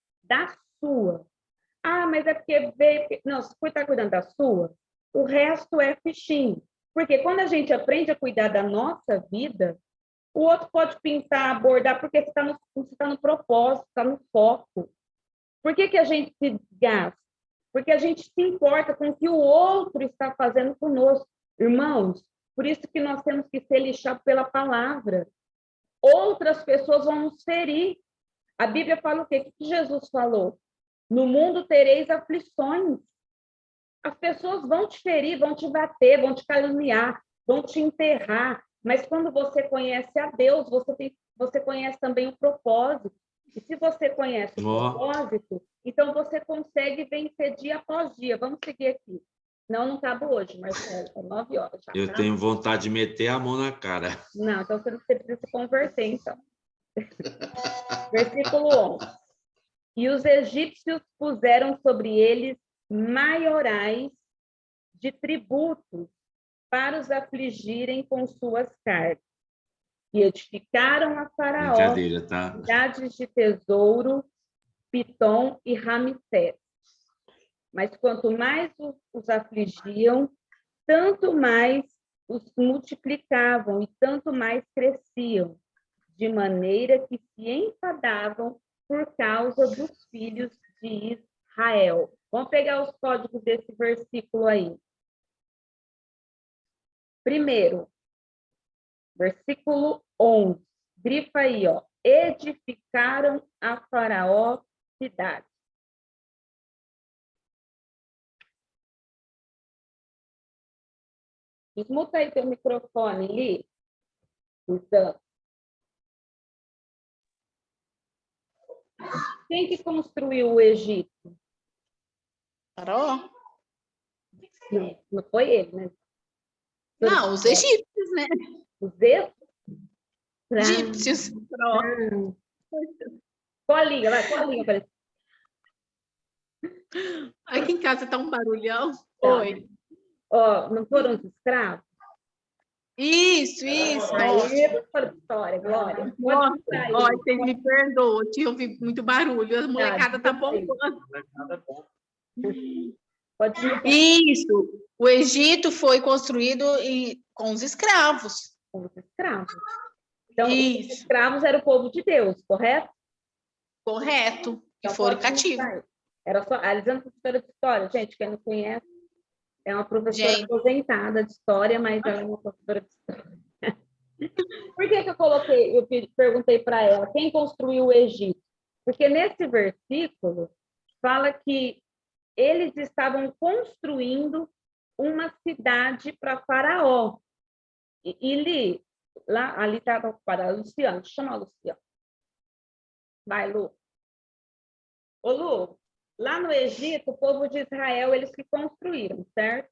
Ah, mas é porque veio... Não, se você está cuidando da sua, o resto é fichinho. Porque quando a gente aprende a cuidar da nossa vida, o outro pode pintar, abordar, porque você está no propósito, está no foco. Por que a gente se desgasta? Porque a gente se importa com o que o outro está fazendo conosco. Irmãos, por isso que nós temos que ser lixados pela palavra. Outras pessoas vão nos ferir. A Bíblia fala o quê? O que Jesus falou? No mundo tereis aflições. As pessoas vão te ferir, vão te bater, vão te caluniar, vão te enterrar. Mas quando você conhece a Deus, você conhece também o propósito. E se você conhece o propósito, então você consegue vencer dia após dia. Vamos seguir aqui. Não acabo hoje, Marcelo. São 9 horas já. Eu tenho vontade de meter a mão na cara. Não, então você precisa se converter, então. Versículo 11. E os egípcios puseram sobre eles maiorais de tributos para os afligirem com suas cargas. E edificaram a Faraó cidades de tesouro, Pitom e Ramsés. Mas quanto mais os afligiam, tanto mais os multiplicavam e tanto mais cresciam, de maneira que se enfadavam por causa dos filhos de Israel. Vamos pegar os códigos desse versículo aí. Primeiro, versículo 11. Grifa aí, ó. Edificaram a Faraó cidade. Desmuta aí teu microfone, Li. Então, quem que construiu o Egito? Faraó? Não, não foi ele, né? Não, os egípcios, né? Os egípcios? Egípcios. Faraó. Colinha, vai, colinha. Aqui em casa tá um barulhão. Tá. Oi. Ó, não foram os escravos? Isso. Aí, para história, Glória. Nossa, Pode sair. ó, vocês me perdoam, eu tinha ouvido muito barulho, a molecada tá desculpa aí. bombando. Pode ir. Isso, o Egito foi construído com os escravos. Com os escravos. Então, os Isso, escravos eram o povo de Deus, correto? correto, que Então, foram pode cativos. sair. Era só a Elisandra, professora de história, gente, quem não conhece, é uma professora Gente. aposentada de história, mas ela é uma professora de história. Por que eu perguntei para ela, quem construiu o Egito? Porque nesse versículo fala que eles estavam construindo uma cidade para Faraó. E lá, ali estava para Luciano, chama a Luciano. Vai, Lu. Ô, Lu, lá no Egito, o povo de Israel, eles que construíram, certo?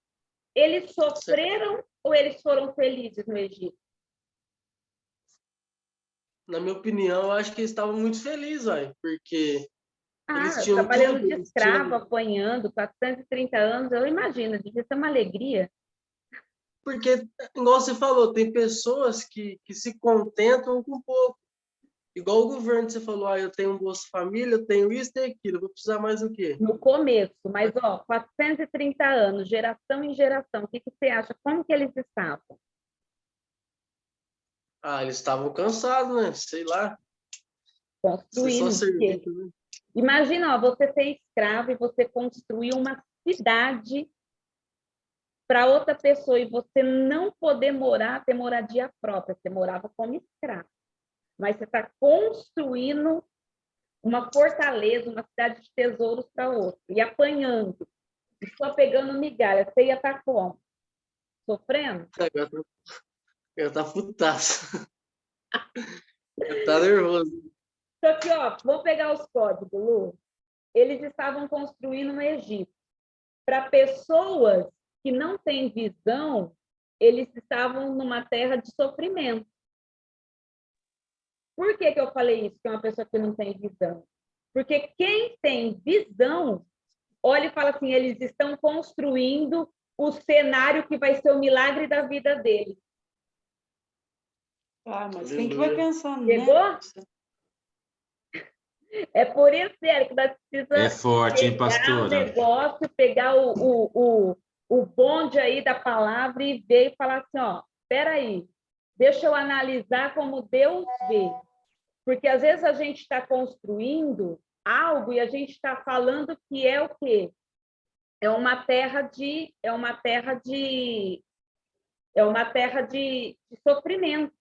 Eles sofreram ou eles foram felizes no Egito? Na minha opinião, eu acho que eles estavam muito felizes, velho, porque eles tinham trabalhando tudo, de escravo, apanhando, 430 anos, eu imagino, devia ser uma alegria. Porque, igual você falou, tem pessoas que se contentam com pouco. Igual o governo, você falou, eu tenho um Bolsa Família, eu tenho isso, tenho aquilo, eu vou precisar mais do quê? No começo, mas, 430 anos, geração em geração, o que você acha? Como que eles estavam? Eles estavam cansados, né? Sei lá. Construindo. Né? Imagina, você ser escravo e você construir uma cidade para outra pessoa e você não poder ter moradia própria, você morava como escravo. Mas você está construindo uma fortaleza, uma cidade de tesouros para outra, e apanhando, e só pegando migalha, você ia estar como? Sofrendo? Eu tá putaço. Tá nervoso. Só que, vou pegar os códigos, Lu. Eles estavam construindo no Egito. Para pessoas que não têm visão, eles estavam numa terra de sofrimento. Por que eu falei isso, que é uma pessoa que não tem visão? Porque quem tem visão, olha e fala assim, eles estão construindo o cenário que vai ser o milagre da vida deles. Mas quem que vai pensando, Chegou? né? É por isso, Érico, que nós precisamos forte, hein, pastora? o negócio, pegar o bonde aí da palavra e ver e falar assim, espera aí, deixa eu analisar como Deus vê. Porque às vezes a gente está construindo algo e a gente está falando que é o quê? É uma terra de sofrimento.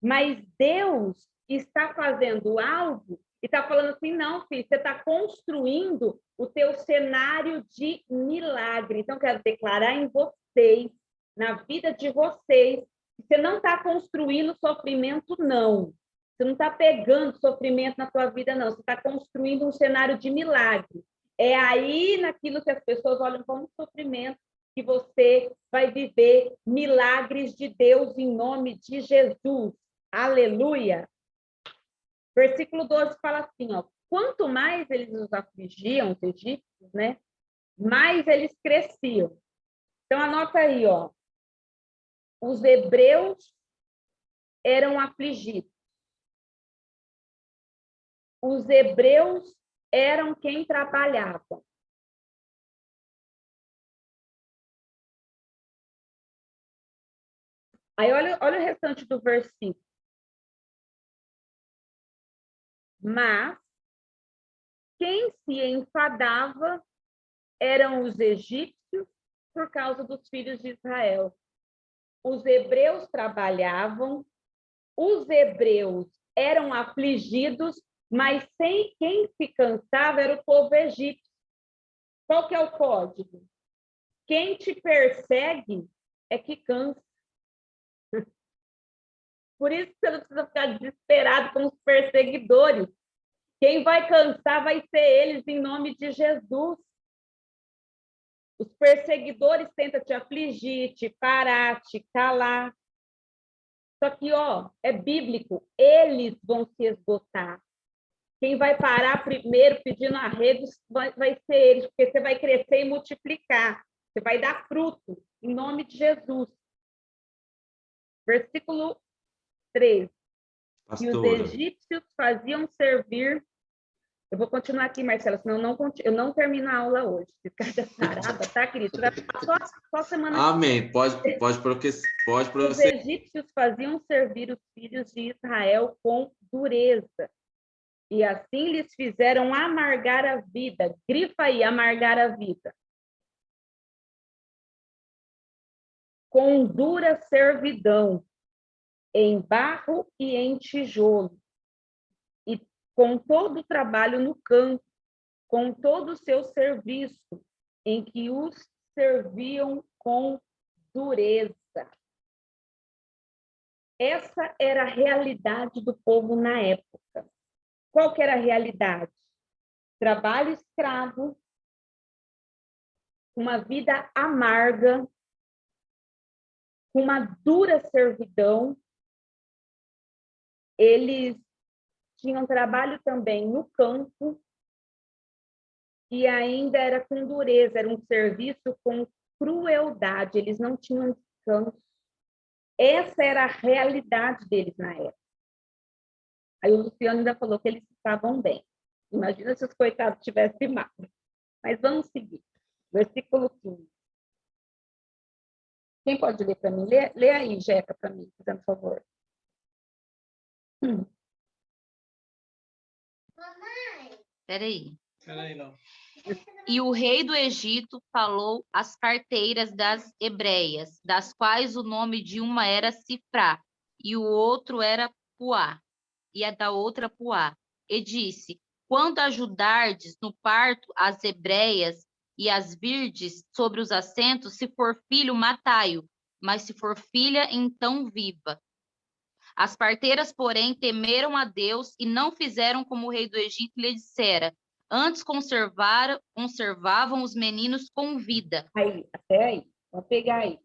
Mas Deus está fazendo algo e está falando assim, não, filho, você está construindo o teu cenário de milagre. Então, quero declarar em vocês, na vida de vocês, que você não está construindo sofrimento, não. Você não está pegando sofrimento na sua vida, não. Você está construindo um cenário de milagre. É aí, naquilo que as pessoas olham como sofrimento, que você vai viver milagres de Deus em nome de Jesus. Aleluia! Versículo 12 fala assim, quanto mais eles os afligiam, os egípcios, né? Mais eles cresciam. Então, anota aí, os hebreus eram afligidos. Os hebreus eram quem trabalhava. Aí, olha o restante do versículo. Mas quem se enfadava eram os egípcios por causa dos filhos de Israel. Os hebreus trabalhavam, os hebreus eram afligidos, mas quem se cansava era o povo egípcio. Qual que é o código? Quem te persegue é que cansa. Por isso que você não precisa ficar desesperado com os perseguidores. Quem vai cansar vai ser eles, em nome de Jesus. Os perseguidores tentam te afligir, te parar, te calar. Só que, é bíblico, eles vão se esgotar. Quem vai parar primeiro pedindo arrego vai ser eles, porque você vai crescer e multiplicar. Você vai dar fruto, em nome de Jesus. Versículo 3. E os Pastora, egípcios faziam servir. Eu vou continuar aqui, Marcela, senão eu não termino a aula hoje. Ficar parada, tá, querido? Você vai ficar só semana. amém. Pode Os prosseguir. egípcios faziam servir os filhos de Israel com dureza. E assim lhes fizeram amargar a vida. Grifa aí, amargar a vida. Com dura servidão, em barro e em tijolo, e com todo o trabalho no campo, com todo o seu serviço, em que os serviam com dureza. Essa era a realidade do povo na época. Qual que era a realidade? Trabalho escravo, uma vida amarga, uma dura servidão. Eles tinham trabalho também no campo e ainda era com dureza, era um serviço com crueldade, eles não tinham descanso. Essa era a realidade deles na época. Aí o Luciano ainda falou que eles estavam bem. Imagina se os coitados tivessem mal. Mas vamos seguir. Versículo 15. Quem pode ler para mim? Lê aí, Jeca, para mim, por favor. Peraí. Não. E o rei do Egito falou às parteiras das hebreias, das quais o nome de uma era Sifrá, e o outro era Puá, e a da outra Puá. E disse: quando ajudardes no parto as hebreias e as virdes sobre os assentos, se for filho, matai-o, mas se for filha, então viva. As parteiras, porém, temeram a Deus e não fizeram como o rei do Egito lhe dissera. Antes conservavam os meninos com vida. Aí, até aí. Vamos pegar aí.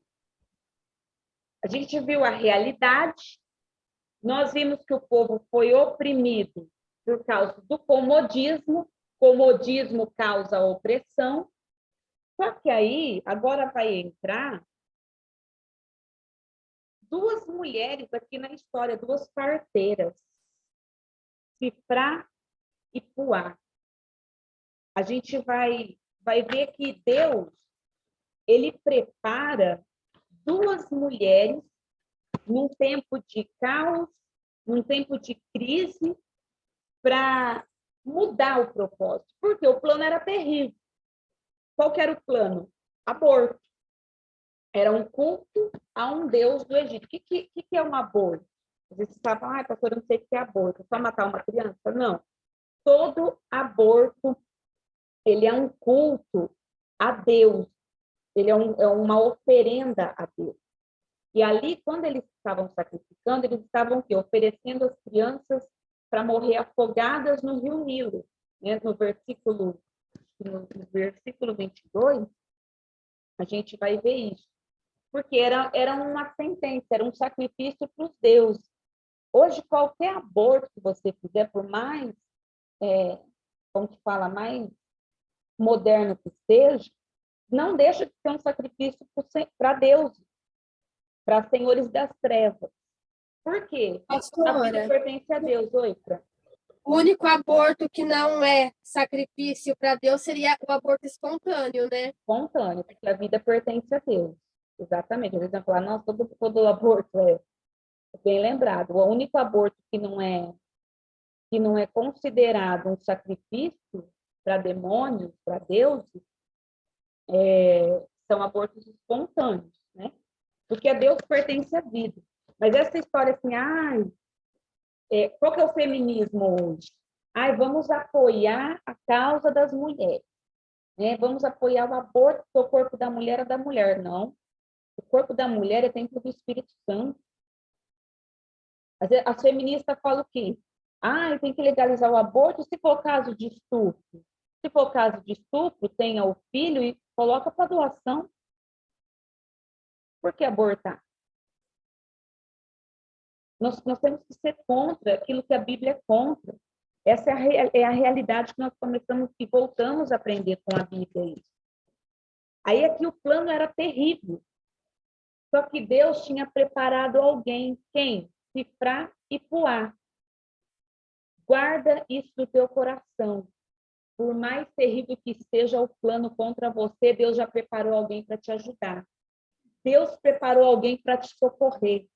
A gente viu a realidade. Nós vimos que o povo foi oprimido por causa do comodismo. Comodismo causa opressão. Só que aí, agora vai entrar duas mulheres aqui na história, duas parteiras. Sifrá e Puá. A gente vai ver que Deus, ele prepara duas mulheres num tempo de caos, num tempo de crise, para mudar o propósito. Porque o plano era terrível. Qual que era o plano? Aborto. Era um culto a um deus do Egito. O que é um aborto? Às vezes você fala, pastor, eu não sei o que é aborto. É só matar uma criança? Não. Todo aborto, ele é um culto a Deus. Ele é uma oferenda a Deus. E ali, quando eles estavam sacrificando, eles estavam oferecendo as crianças para morrer afogadas no rio Nilo. Né? No versículo 22, a gente vai ver isso. Porque era uma sentença, era um sacrifício para os deuses. Hoje, qualquer aborto que você fizer, por mais, como se fala, mais moderno que seja, não deixa de ser um sacrifício para Deus, para senhores das trevas. Por quê? Pastora, a vida pertence a Deus. Oi, Fran. O único aborto que não é sacrifício para Deus seria o aborto espontâneo, né? Espontâneo, porque a vida pertence a Deus. Exatamente. Eles vão falar, nossa, todo aborto é bem lembrado. O único aborto que não é considerado um sacrifício para demônios, para deuses, são abortos espontâneos, né? Porque a Deus pertence a vida. Mas essa história assim, qual que é o feminismo hoje? Vamos apoiar a causa das mulheres, né? Vamos apoiar o aborto, porque o corpo da mulher é da mulher. Não. O corpo da mulher é templo do Espírito Santo. As feministas falam o quê? Ah, tem que legalizar o aborto se for caso de estupro. Se for caso de estupro, tenha o filho e coloca para doação. Por que abortar? Nós temos que ser contra aquilo que a Bíblia é contra. Essa é a realidade que nós começamos e voltamos a aprender com a Bíblia. Aí aqui o plano era terrível. Só que Deus tinha preparado alguém. Quem? Cifrá e Puá. Guarda isso no teu coração. Por mais terrível que seja o plano contra você, Deus já preparou alguém para te ajudar. Deus preparou alguém para te socorrer.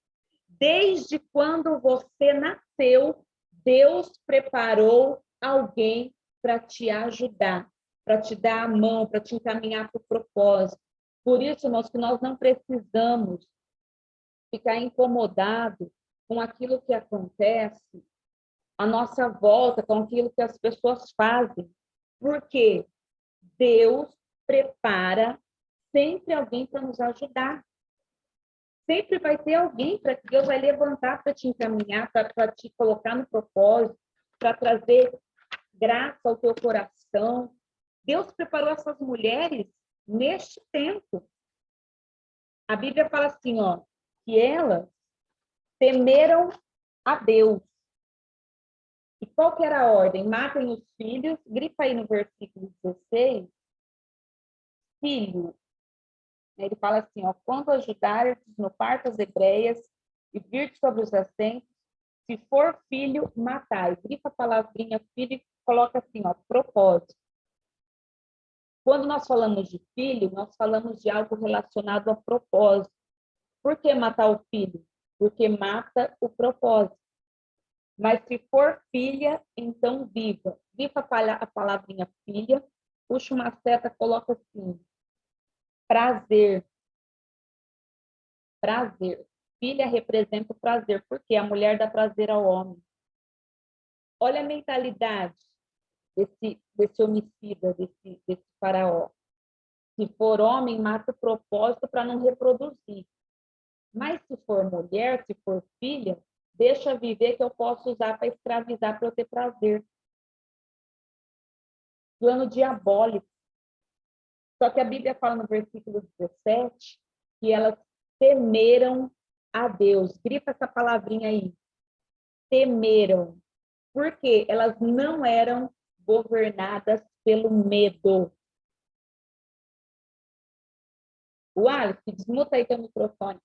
Desde quando você nasceu, Deus preparou alguém para te ajudar, para te dar a mão, para te encaminhar para o propósito. Por isso, irmãos, que nós não precisamos ficar incomodados com aquilo que acontece à nossa volta, com aquilo que as pessoas fazem. Porque Deus prepara sempre alguém para nos ajudar. Sempre vai ter alguém para que Deus vai levantar para te encaminhar, para te colocar no propósito, para trazer graça ao teu coração. Deus preparou essas mulheres neste tempo. A Bíblia fala assim, ó, que elas temeram a Deus. E qual que era a ordem? Matem os filhos. Grifa aí no versículo 16. Filho. Ele fala assim, ó, quando ajudares no parto as hebreias e vir sobre os assentos, se for filho, matai. Grifa a palavrinha filho e coloca assim, ó, propósito. Quando nós falamos de filho, nós falamos de algo relacionado a propósito. Por que matar o filho? Porque mata o propósito. Mas se for filha, então viva. Grifa a palavrinha filha, puxa uma seta, coloca assim, prazer. Prazer. Filha representa o prazer, porque a mulher dá prazer ao homem. Olha a mentalidade desse homicida, desse faraó. Se for homem, mata o propósito para não reproduzir. Mas se for mulher, se for filha, deixa viver que eu posso usar para escravizar, para eu ter prazer. Plano diabólico. Só que a Bíblia fala no versículo 17 que elas temeram a Deus. Grifa essa palavrinha aí. Temeram. Porque elas não eram governadas pelo medo. O Alice, desmuta aí teu microfone.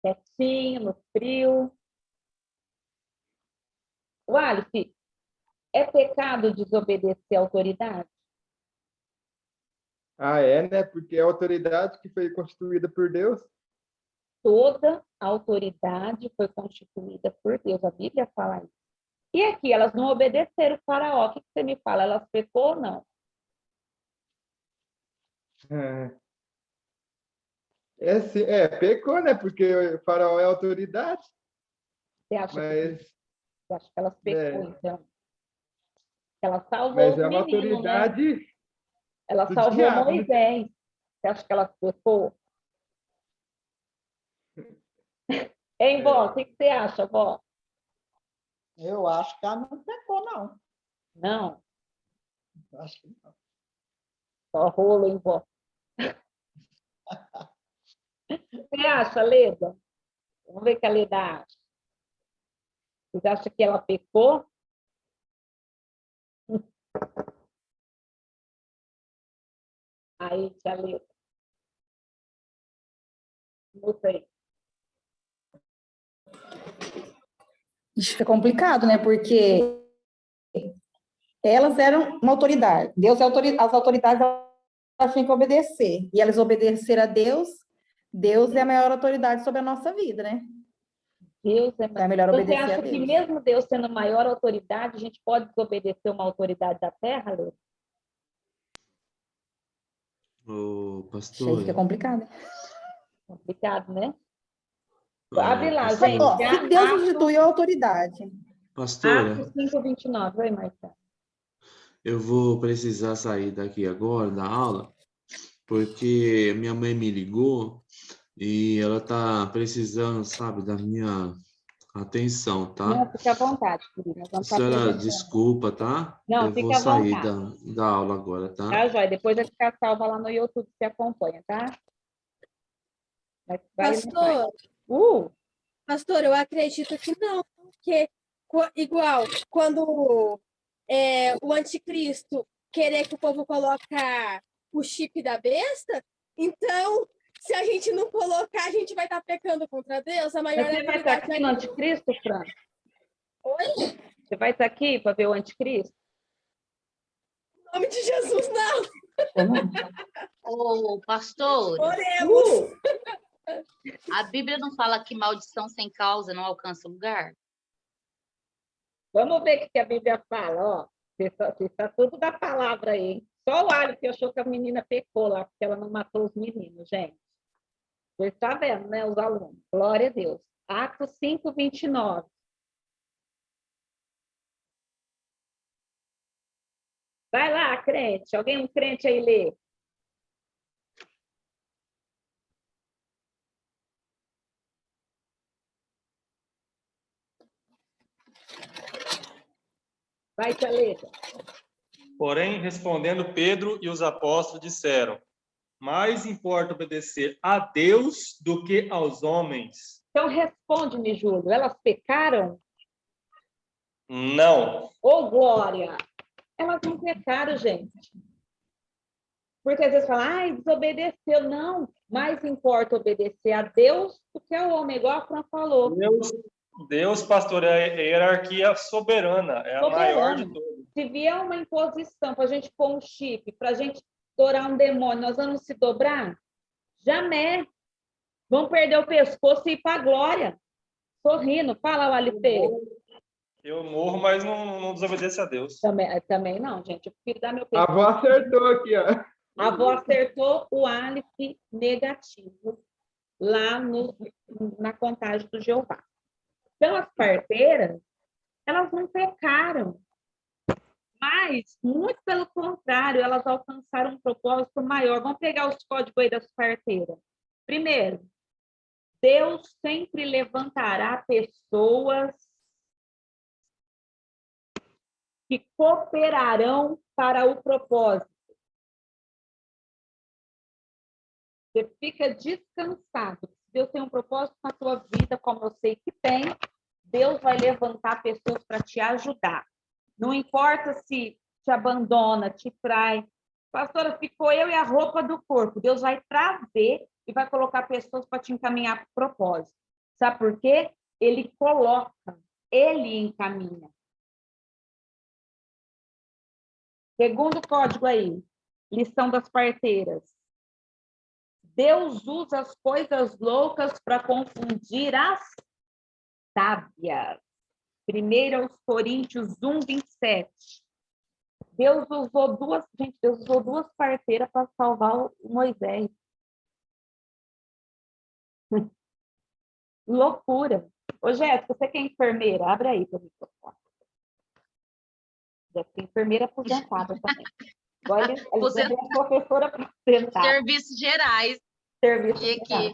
Quietinho, no frio. O Alice, é pecado desobedecer à autoridade? Ah, é, né? Porque é a autoridade que foi constituída por Deus. Toda a autoridade foi constituída por Deus. A Bíblia fala isso. E aqui, elas não obedeceram o faraó. O que você me fala? Elas pecou ou não? Pecou, né? Porque o faraó é autoridade. Você acha você acha que elas pecou, então? Ela salvou mas os é uma meninos, autoridade, né? Ela do salvou diabo, né? Moisés. Você acha que ela pecou? Hein, vó? O que você acha, vó? Eu acho que ela não pecou, não. Não? Acho que não. Só rolo, hein, vó? Você acha, Leda? Vamos ver o que a Leda acha. Você acha que ela pecou? Aí, tia Leda. Muta aí. Isso fica complicado, né? Porque elas eram uma autoridade. Deus é as autoridades elas tinham que obedecer. E elas obedeceram a Deus. Deus é a maior autoridade sobre a nossa vida, né? Deus é então, é melhor Você obedecer a acha Deus. que mesmo Deus sendo maior autoridade, a gente pode desobedecer uma autoridade da terra, Leda? Ô, Isso aí pastor. fica complicado. Complicado, né? Abre lá, pastor. gente. Ó, se Deus instituiu a autoridade. Pastora, Atos 5:29. Oi, Marta. eu vou precisar sair daqui agora da aula, porque minha mãe me ligou E ela tá precisando, sabe, da minha atenção, tá? Não, fica à vontade, querida. Nós vamos estar Senhora, apresentando. desculpa, tá? Não, Eu vou fica à sair vontade. da aula agora, tá? Tá, Jóia? Depois vai ficar salva lá no YouTube, você acompanha, tá? Vai na Pastor, pastor, eu acredito que não, porque igual quando o anticristo querer que o povo colocar o chip da besta, então, se a gente não colocar, a gente vai estar pecando contra Deus. A maior Mas você vai estar aqui no anticristo, Fran? Oi? Você vai estar aqui para ver o anticristo? Em nome de Jesus, não! Ô, pastor, Oremos! a Bíblia não fala que maldição sem causa não alcança lugar? Vamos ver o que a Bíblia fala, ó. Você está tudo da palavra aí, hein? Só o Alho que achou que a menina pecou lá, porque ela não matou os meninos, gente. Você está vendo, né, os alunos? Glória a Deus. Atos 5, 29. Vai lá, crente. Alguém, um crente aí, lê. Vai, Thalita. Porém, respondendo Pedro e os apóstolos disseram: mais importa obedecer a Deus do que aos homens. Então, responde-me, Júlio. Elas pecaram? Não. Ô, Glória! Elas não pecaram, gente. Porque às vezes falam, ai, desobedeceu. Não, mais importa obedecer a Deus do que ao homem, igual a Fran falou. Deus, pastor, é a hierarquia soberana, é a maior de todas. Se vier uma imposição para a gente pôr um chip, para a gente adorar um demônio, nós vamos se dobrar? Jamais. Vamos perder o pescoço e ir para a glória. Sorrindo. Fala, o Alipe. Eu morro, mas não desobedeço a Deus. Também não, gente. Eu prefiro dar meu A pescoço. avó acertou aqui, ó. A avó acertou o Aleph negativo lá na contagem do Jeová. Então, as parteiras, elas não pecaram. Mas, muito pelo contrário, elas alcançaram um propósito maior. Vamos pegar os códigos aí das parteiras. Primeiro, Deus sempre levantará pessoas que cooperarão para o propósito. Você fica descansado. Deus tem um propósito na sua vida, como eu sei que tem. Deus vai levantar pessoas para te ajudar. Não importa se te abandona, te trai. Pastora, ficou eu e a roupa do corpo. Deus vai trazer e vai colocar pessoas para te encaminhar para o propósito. Sabe por quê? Ele coloca, ele encaminha. Segundo código aí, lição das parteiras. Deus usa as coisas loucas para confundir as sábias. 1 Coríntios 1, 27. Deus usou duas parteiras para salvar o Moisés. Loucura. Ô, Jéssica, você que é enfermeira, abre aí para o microfone. Jéssica é enfermeira aposentada também. Olha, ela é professora aposentada. Serviços gerais. Serviços gerais.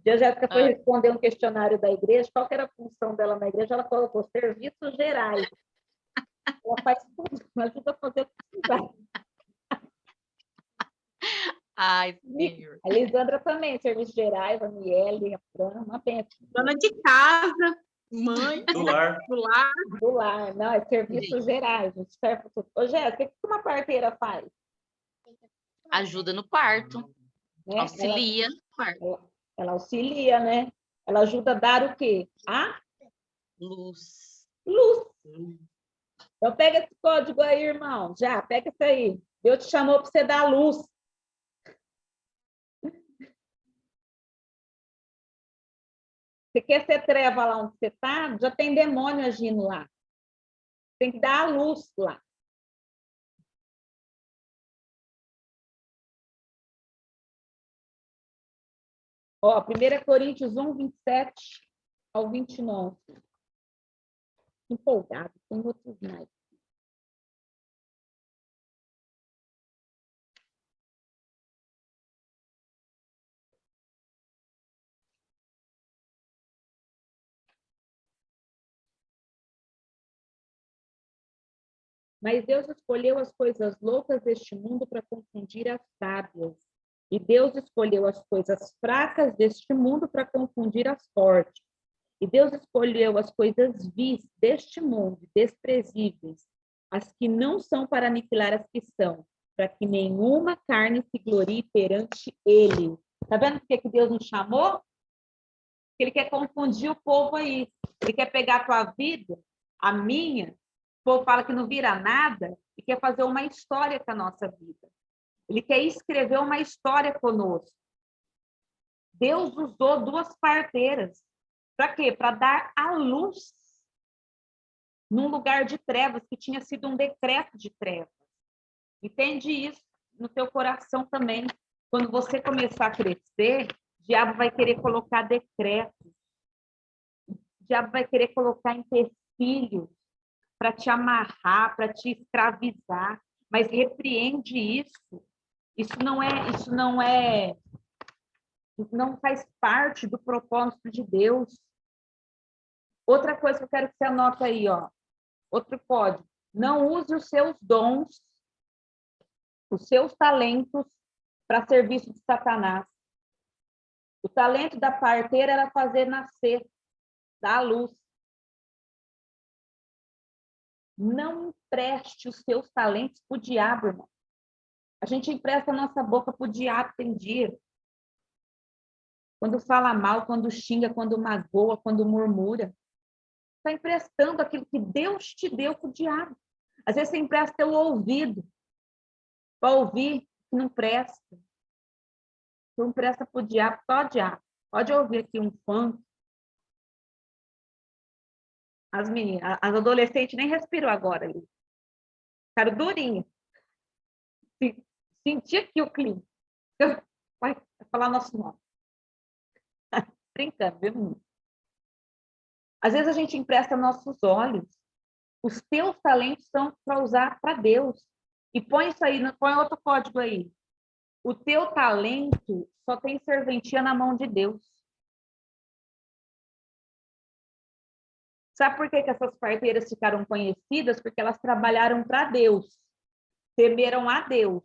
A Jéssica foi responder um questionário da igreja. Qual que era a função dela na igreja? Ela colocou serviços gerais. Ela faz tudo, ajuda a fazer o que quiser. Ai, senhor. A Lisandra também, serviços gerais, a Miele, a Fran, uma benção. Dona de casa, mãe. Do lar. Do lar, não, é serviços gerais, a gente serve para tudo. Ô, Jéssica, o que uma parteira faz? Ajuda no parto. Né? Auxilia no parto. Ela auxilia, né? Ela ajuda a dar o quê? A luz. Luz. Então, pega esse código aí, irmão. Já, pega esse aí. Deus te chamou para você dar luz. Você quer ser treva lá onde você está? Já tem demônio agindo lá. Tem que dar a luz lá. Ó, 1 Coríntios 1, 27 ao 29. Empolgado, tem outros mais. Mas Deus escolheu as coisas loucas deste mundo para confundir as sábias. E Deus escolheu as coisas fracas deste mundo para confundir as fortes. E Deus escolheu as coisas vis deste mundo, desprezíveis, as que não são para aniquilar as que são, para que nenhuma carne se glorie perante ele. Está vendo por que Deus nos chamou? Porque ele quer confundir o povo aí. Ele quer pegar a tua vida, a minha, o povo fala que não vira nada, e quer fazer uma história com a nossa vida. Ele quer escrever uma história conosco. Deus usou duas parteiras. Para quê? Para dar a luz num lugar de trevas, que tinha sido um decreto de trevas. Entende isso no teu coração também. Quando você começar a crescer, o diabo vai querer colocar decretos. O diabo vai querer colocar empecilhos para te amarrar, para te escravizar. Mas repreende isso. Isso não faz parte do propósito de Deus. Outra coisa que eu quero que você anote aí, ó. Outro código. Não use os seus dons, os seus talentos para serviço de Satanás. O talento da parteira era fazer nascer, dar a luz. Não empreste os seus talentos para o diabo, irmão. A gente empresta a nossa boca para o diabo, tem dia. Quando fala mal, quando xinga, quando magoa, quando murmura. Está emprestando aquilo que Deus te deu para o diabo. Às vezes você empresta teu ouvido para ouvir que não presta. Tu empresta para o diabo, só o diabo. Pode ouvir aqui um funk. As meninas, as adolescentes nem respiram agora ali. Ficaram durinhas. Senti aqui o clima. Vai falar nosso nome. Brincando, viu? Às vezes a gente empresta nossos olhos. Os teus talentos são para usar para Deus. E põe isso aí, põe outro código aí. O teu talento só tem serventia na mão de Deus. Sabe por que essas parteiras ficaram conhecidas? Porque elas trabalharam para Deus. Temeram a Deus.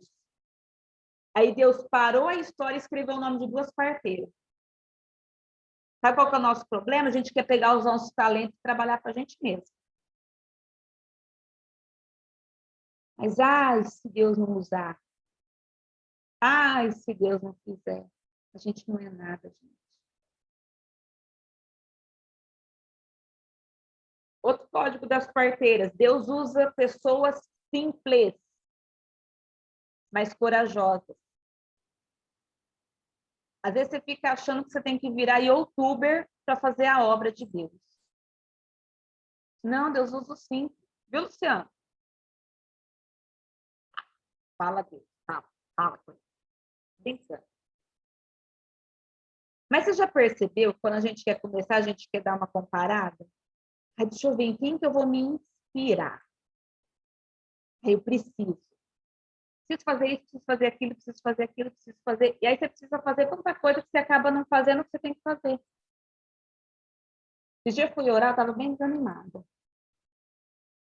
Aí Deus parou a história e escreveu o nome de duas parteiras. Sabe qual que é o nosso problema? A gente quer pegar os nossos talentos e trabalhar para a gente mesmo. Mas, ai, se Deus não usar. Ai, se Deus não fizer. A gente não é nada, gente. Outro código das parteiras. Deus usa pessoas simples, mas corajosas. Às vezes você fica achando que você tem que virar youtuber para fazer a obra de Deus. Não, Deus usa o simples. Viu, Luciano? Fala, Deus. Fala com ele. Pensando. Mas você já percebeu que quando a gente quer começar, a gente quer dar uma comparada? Aí, deixa eu ver em quem que eu vou me inspirar. Aí eu preciso fazer isso, preciso fazer aquilo, preciso fazer aquilo, preciso fazer... E aí você precisa fazer tanta coisa que você acaba não fazendo o que você tem que fazer. Esse dia eu fui orar, eu estava bem desanimada.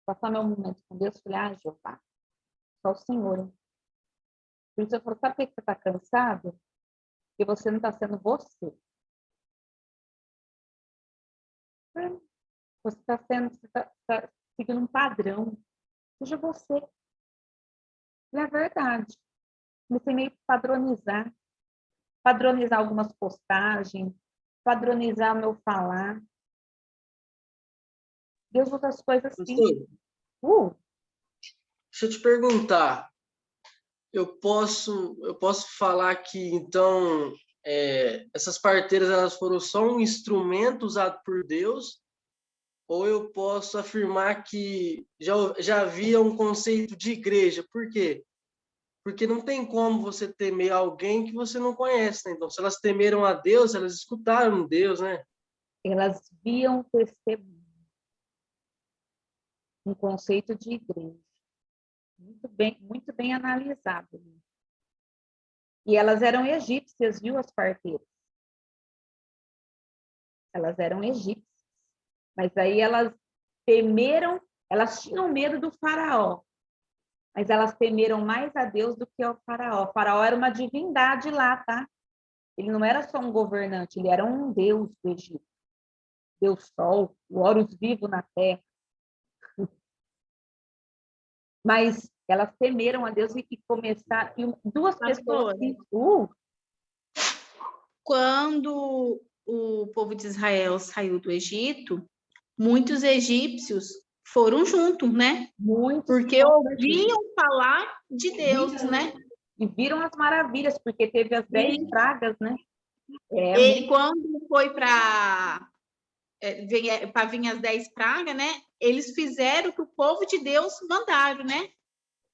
Passar meu momento com Deus, falei, Jeová, só o Senhor. Hein? Por isso eu falei, sabe por que você está cansado? Porque você não está sendo você. Você está seguindo um padrão. Seja você. É a verdade. Comecei meio que padronizar. Padronizar algumas postagens. Padronizar o meu falar. Deus usa as coisas assim. Deixa eu te perguntar. Eu posso falar que, então, essas parteiras elas foram só um instrumento usado por Deus? Ou eu posso afirmar que já havia um conceito de igreja? Por quê? Porque não tem como você temer alguém que você não conhece, né? Então, se elas temeram a Deus, elas escutaram Deus, né? Elas viam testemunho. Um conceito de igreja. Muito bem analisado. E elas eram egípcias, viu, as parteiras? Elas eram egípcias. Mas aí elas temeram, elas tinham medo do faraó, Mas elas temeram mais a Deus do que ao faraó. O faraó era uma divindade lá, tá? Ele não era só um governante, ele era um deus do Egito. Deus Sol, o Horus vivo na terra. Mas elas temeram a Deus e começaram... E duas pessoas... Quando o povo de Israel saiu do Egito, muitos egípcios foram juntos, né? Muitos. Porque ouviam falar de Deus, né? E viram as maravilhas, porque teve as 10 pragas, né? E quando foi para vir as 10 pragas, né? Eles fizeram o que o povo de Deus mandaram, né?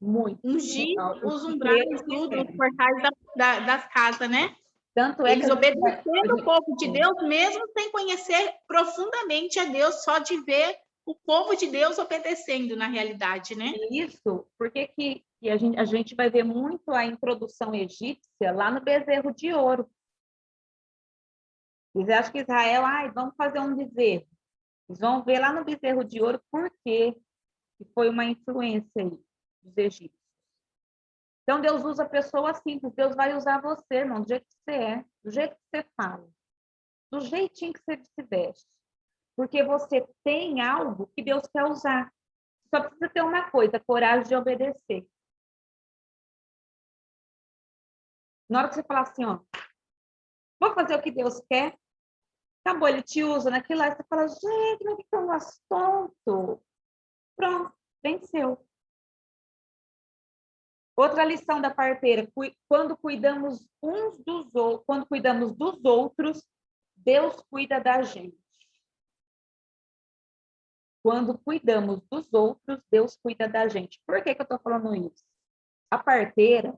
Muito. Ungir os umbrais, tudo, os portais das casas, né? Tanto é eles que obedecendo o povo de Deus, mesmo sem conhecer profundamente a Deus, só de ver o povo de Deus obedecendo na realidade, né? Isso, porque que a gente vai ver muito a introdução egípcia lá no bezerro de ouro. Eles acham que Israel, vamos fazer um bezerro. Eles vão ver lá no bezerro de ouro por quê que foi uma influência aí dos egípcios. Então, Deus usa pessoas simples. Deus vai usar você, irmão, do jeito que você é, do jeito que você fala, do jeitinho que você se veste. Porque você tem algo que Deus quer usar. Só precisa ter uma coisa, coragem de obedecer. Na hora que você falar assim, ó, vou fazer o que Deus quer, acabou, ele te usa naquilo lá, você fala, gente, mas que eu gosto tonto. Pronto, venceu. Outra lição da parteira, quando cuidamos dos outros, Deus cuida da gente. Quando cuidamos dos outros, Deus cuida da gente. Por que eu estou falando isso? A parteira,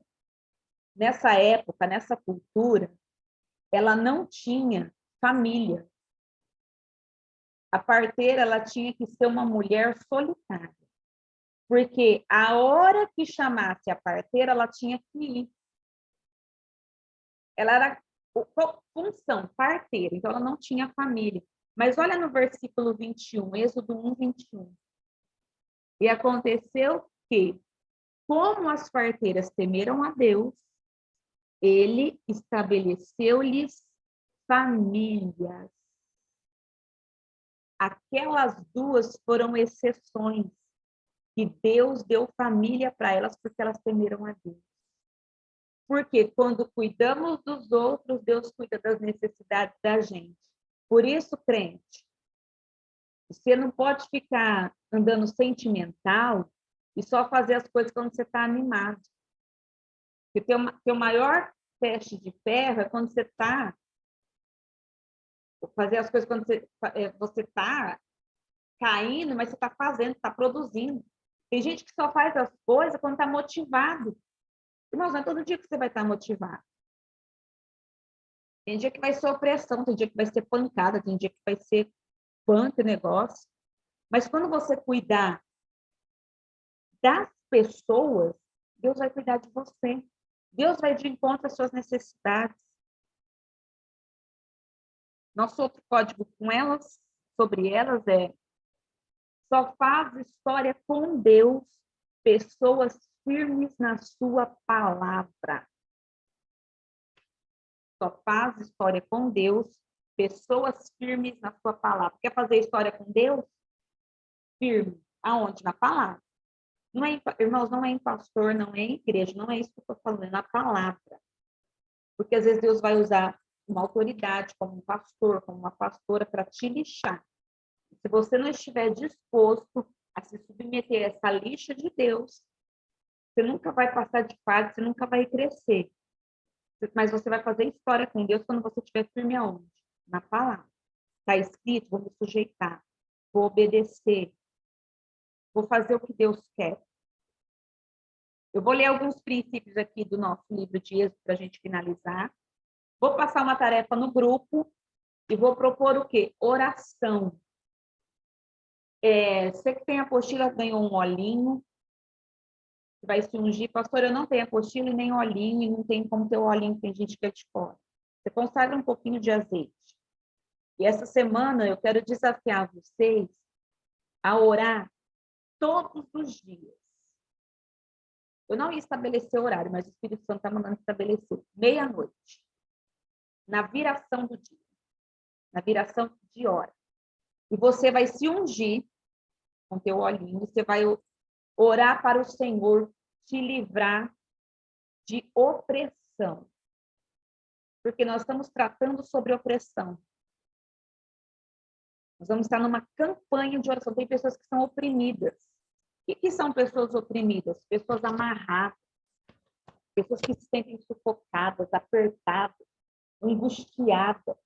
nessa época, nessa cultura, ela não tinha família. A parteira, ela tinha que ser uma mulher solitária. Porque a hora que chamasse a parteira, ela tinha que ir. Ela era função, parteira, então ela não tinha família. Mas olha no versículo 21, Êxodo 1, 21. E aconteceu que, como as parteiras temeram a Deus, ele estabeleceu-lhes famílias. Aquelas duas foram exceções, que Deus deu família para elas porque elas temeram a Deus. Porque quando cuidamos dos outros, Deus cuida das necessidades da gente. Por isso, crente, você não pode ficar andando sentimental e só fazer as coisas quando você está animado. Porque o maior teste de ferro é quando você está... Fazer as coisas quando você está caindo, mas você está fazendo, está produzindo. Tem gente que só faz as coisas quando está motivado. Irmãos, não é todo dia que você vai estar motivado. Tem dia que vai ser opressão, tem dia que vai ser pancada, tem dia que vai ser punk o negócio. Mas quando você cuidar das pessoas, Deus vai cuidar de você. Deus vai de encontro às suas necessidades. Nosso outro código com elas, sobre elas, só faz história com Deus, pessoas firmes na sua palavra. Só faz história com Deus, pessoas firmes na sua palavra. Quer fazer história com Deus? Firme. Aonde? Na palavra. Não é, irmãos, não é em pastor, não é em igreja, não é isso que eu estou falando, é na palavra. Porque às vezes Deus vai usar uma autoridade, como um pastor, como uma pastora, para te lixar. Se você não estiver disposto a se submeter a essa lixa de Deus, você nunca vai passar de fase, você nunca vai crescer. Mas você vai fazer história com Deus quando você estiver firme aonde? Na palavra. Está escrito, vou me sujeitar, vou obedecer, vou fazer o que Deus quer. Eu vou ler alguns princípios aqui do nosso livro de Êxodo para a gente finalizar. Vou passar uma tarefa no grupo e vou propor o quê? Oração. Você que tem apostila ganhou um olhinho, vai se ungir. Pastor, eu não tenho apostila e nem olhinho, e não tem como ter o olhinho, tem gente que é de fora. Você consagra um pouquinho de azeite. E essa semana eu quero desafiar vocês a orar todos os dias. Eu não ia estabelecer horário, mas o Espírito Santo está mandando estabelecer. Meia-noite. Na viração do dia. Na viração de hora. E você vai se ungir com teu olhinho. Você vai orar para o Senhor te livrar de opressão. Porque nós estamos tratando sobre opressão. Nós vamos estar numa campanha de oração. Tem pessoas que são oprimidas. O que são pessoas oprimidas? Pessoas amarradas. Pessoas que se sentem sufocadas, apertadas, angustiadas.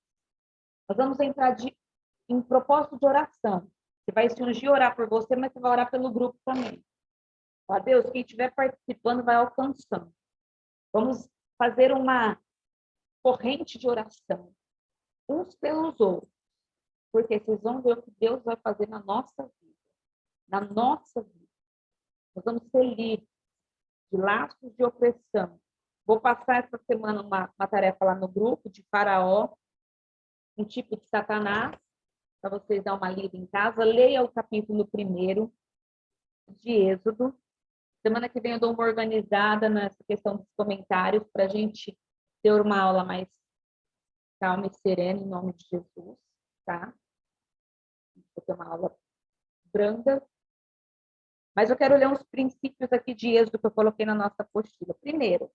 Nós vamos entrar em propósito de oração. Você vai se ungir orar por você, mas você vai orar pelo grupo também. Ó Deus, quem estiver participando vai alcançando. Vamos fazer uma corrente de oração, uns pelos outros, porque vocês vão ver o que Deus vai fazer na nossa vida. Na nossa vida. Nós vamos ser livres de laços de opressão. Vou passar essa semana uma tarefa lá no grupo de Faraó, um tipo de Satanás, para vocês dar uma lida em casa. Leia o capítulo 1 de Êxodo. Semana que vem eu dou uma organizada nessa questão dos comentários para a gente ter uma aula mais calma e serena, em nome de Jesus, tá? Vou ter uma aula branda. Mas eu quero ler uns princípios aqui de Êxodo que eu coloquei na nossa apostila. Primeiro,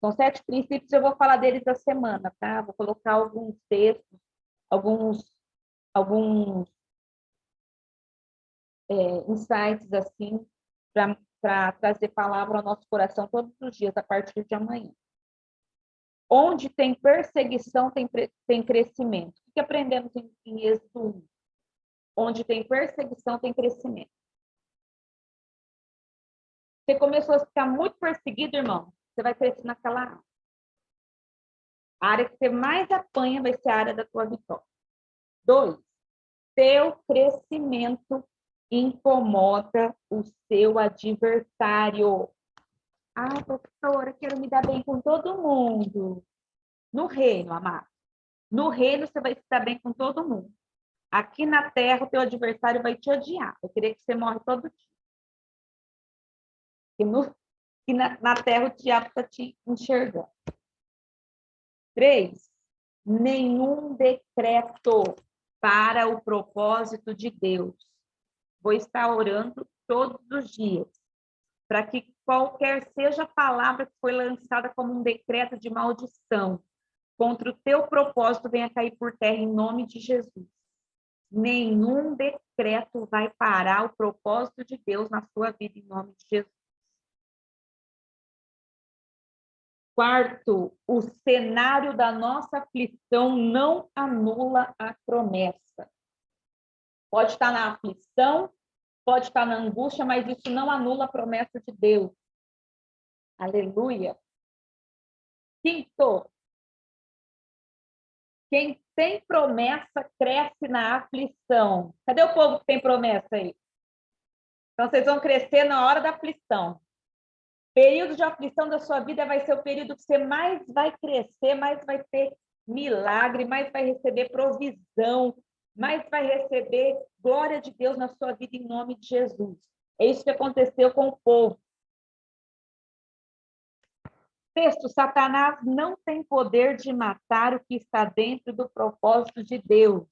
são 7 princípios, eu vou falar deles a semana, tá? Vou colocar alguns textos, alguns insights, assim, para trazer palavra ao nosso coração todos os dias, a partir de amanhã. Onde tem perseguição, tem crescimento. O que aprendemos em Êxodo 1? Onde tem perseguição, tem crescimento. Você começou a ficar muito perseguido, irmão, você vai crescer naquela área. A área que você mais apanha vai ser a área da tua vitória. 2, teu crescimento incomoda o seu adversário. Ah, professora, quero me dar bem com todo mundo. No reino, amado. No reino você vai se dar bem com todo mundo. Aqui na terra, o teu adversário vai te odiar. Eu queria que você morre todo dia. E na terra o diabo está te enxergando. 3, nenhum decreto para o propósito de Deus. Vou estar orando todos os dias, para que qualquer seja a palavra que foi lançada como um decreto de maldição contra o teu propósito venha cair por terra em nome de Jesus. Nenhum decreto vai parar o propósito de Deus na sua vida em nome de Jesus. 4, o cenário da nossa aflição não anula a promessa. Pode estar na aflição, pode estar na angústia, mas isso não anula a promessa de Deus. Aleluia. 5, quem tem promessa cresce na aflição. Cadê o povo que tem promessa aí? Então, vocês vão crescer na hora da aflição. Período de aflição da sua vida vai ser o período que você mais vai crescer, mais vai ter milagre, mais vai receber provisão, mais vai receber glória de Deus na sua vida em nome de Jesus. É isso que aconteceu com o povo. Texto, Satanás não tem poder de matar o que está dentro do propósito de Deus.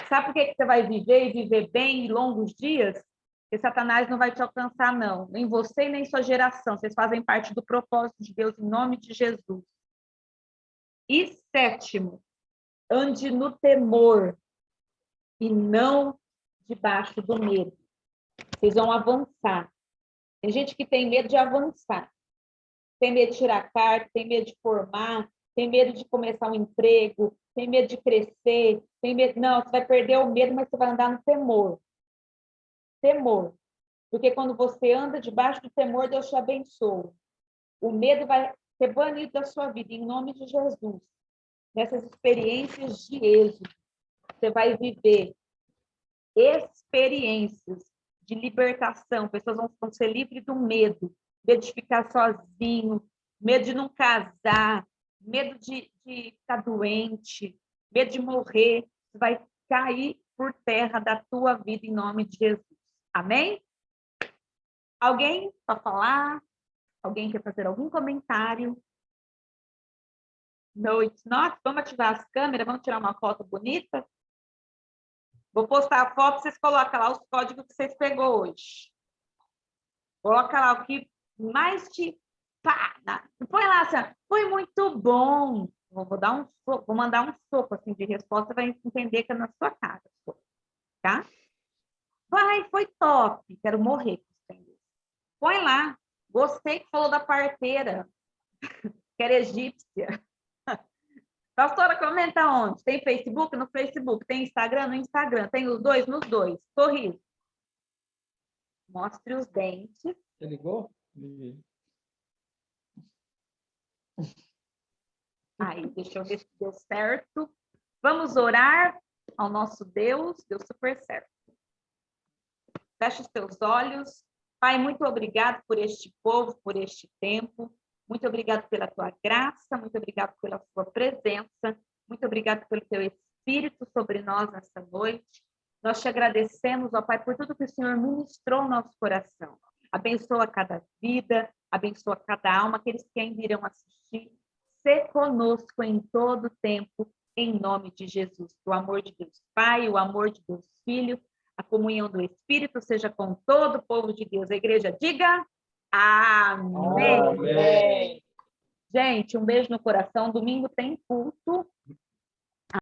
Sabe por que você vai viver e viver bem em longos dias? Porque Satanás não vai te alcançar, não. Nem você e nem sua geração. Vocês fazem parte do propósito de Deus em nome de Jesus. E 7, ande no temor e não debaixo do medo. Vocês vão avançar. Tem gente que tem medo de avançar. Tem medo de tirar carta, tem medo de formar, tem medo de começar um emprego, tem medo de crescer, tem medo... Não, você vai perder o medo, mas você vai andar no temor. Temor. Porque quando você anda debaixo do temor, Deus te abençoa. O medo vai ser banido da sua vida, em nome de Jesus. Nessas experiências de êxodo, você vai viver experiências de libertação. Pessoas vão ser livres do medo. Medo de ficar sozinho, medo de não casar, medo de ficar doente, medo de morrer. Você vai cair por terra da tua vida em nome de Jesus. Amém? Alguém para falar? Alguém quer fazer algum comentário? No, it's not. Vamos ativar as câmeras, vamos tirar uma foto bonita? Vou postar a foto, vocês colocam lá os códigos que vocês pegou hoje. Coloca lá o que mais te... Pá, põe lá, assim, foi muito bom. Vou dar um soco, vou mandar um soco assim, de resposta, vai entender que é na sua cara. Tá? Vai, foi top. Quero morrer. Põe lá. Gostei que falou da parteira, que era egípcia. Pastora, comenta onde? Tem Facebook? No Facebook. Tem Instagram? No Instagram. Tem os dois? Nos dois. Sorriso. Mostre os dentes. Você ligou? Aí, deixa eu ver se deu certo. Vamos orar ao nosso Deus. Deu super certo. Feche os teus olhos. Pai, muito obrigado por este povo, por este tempo. Muito obrigado pela tua graça, muito obrigado pela tua presença, muito obrigado pelo teu Espírito sobre nós nessa noite. Nós te agradecemos, ó Pai, por tudo que o Senhor ministrou no nosso coração. Abençoa cada vida, abençoa cada alma, aqueles que ainda irão assistir. Sê conosco em todo tempo, em nome de Jesus. O amor de Deus Pai, o amor de Deus Filho, a comunhão do Espírito seja com todo o povo de Deus. A igreja diga... Amém. Amém. Gente, um beijo no coração. Domingo tem culto.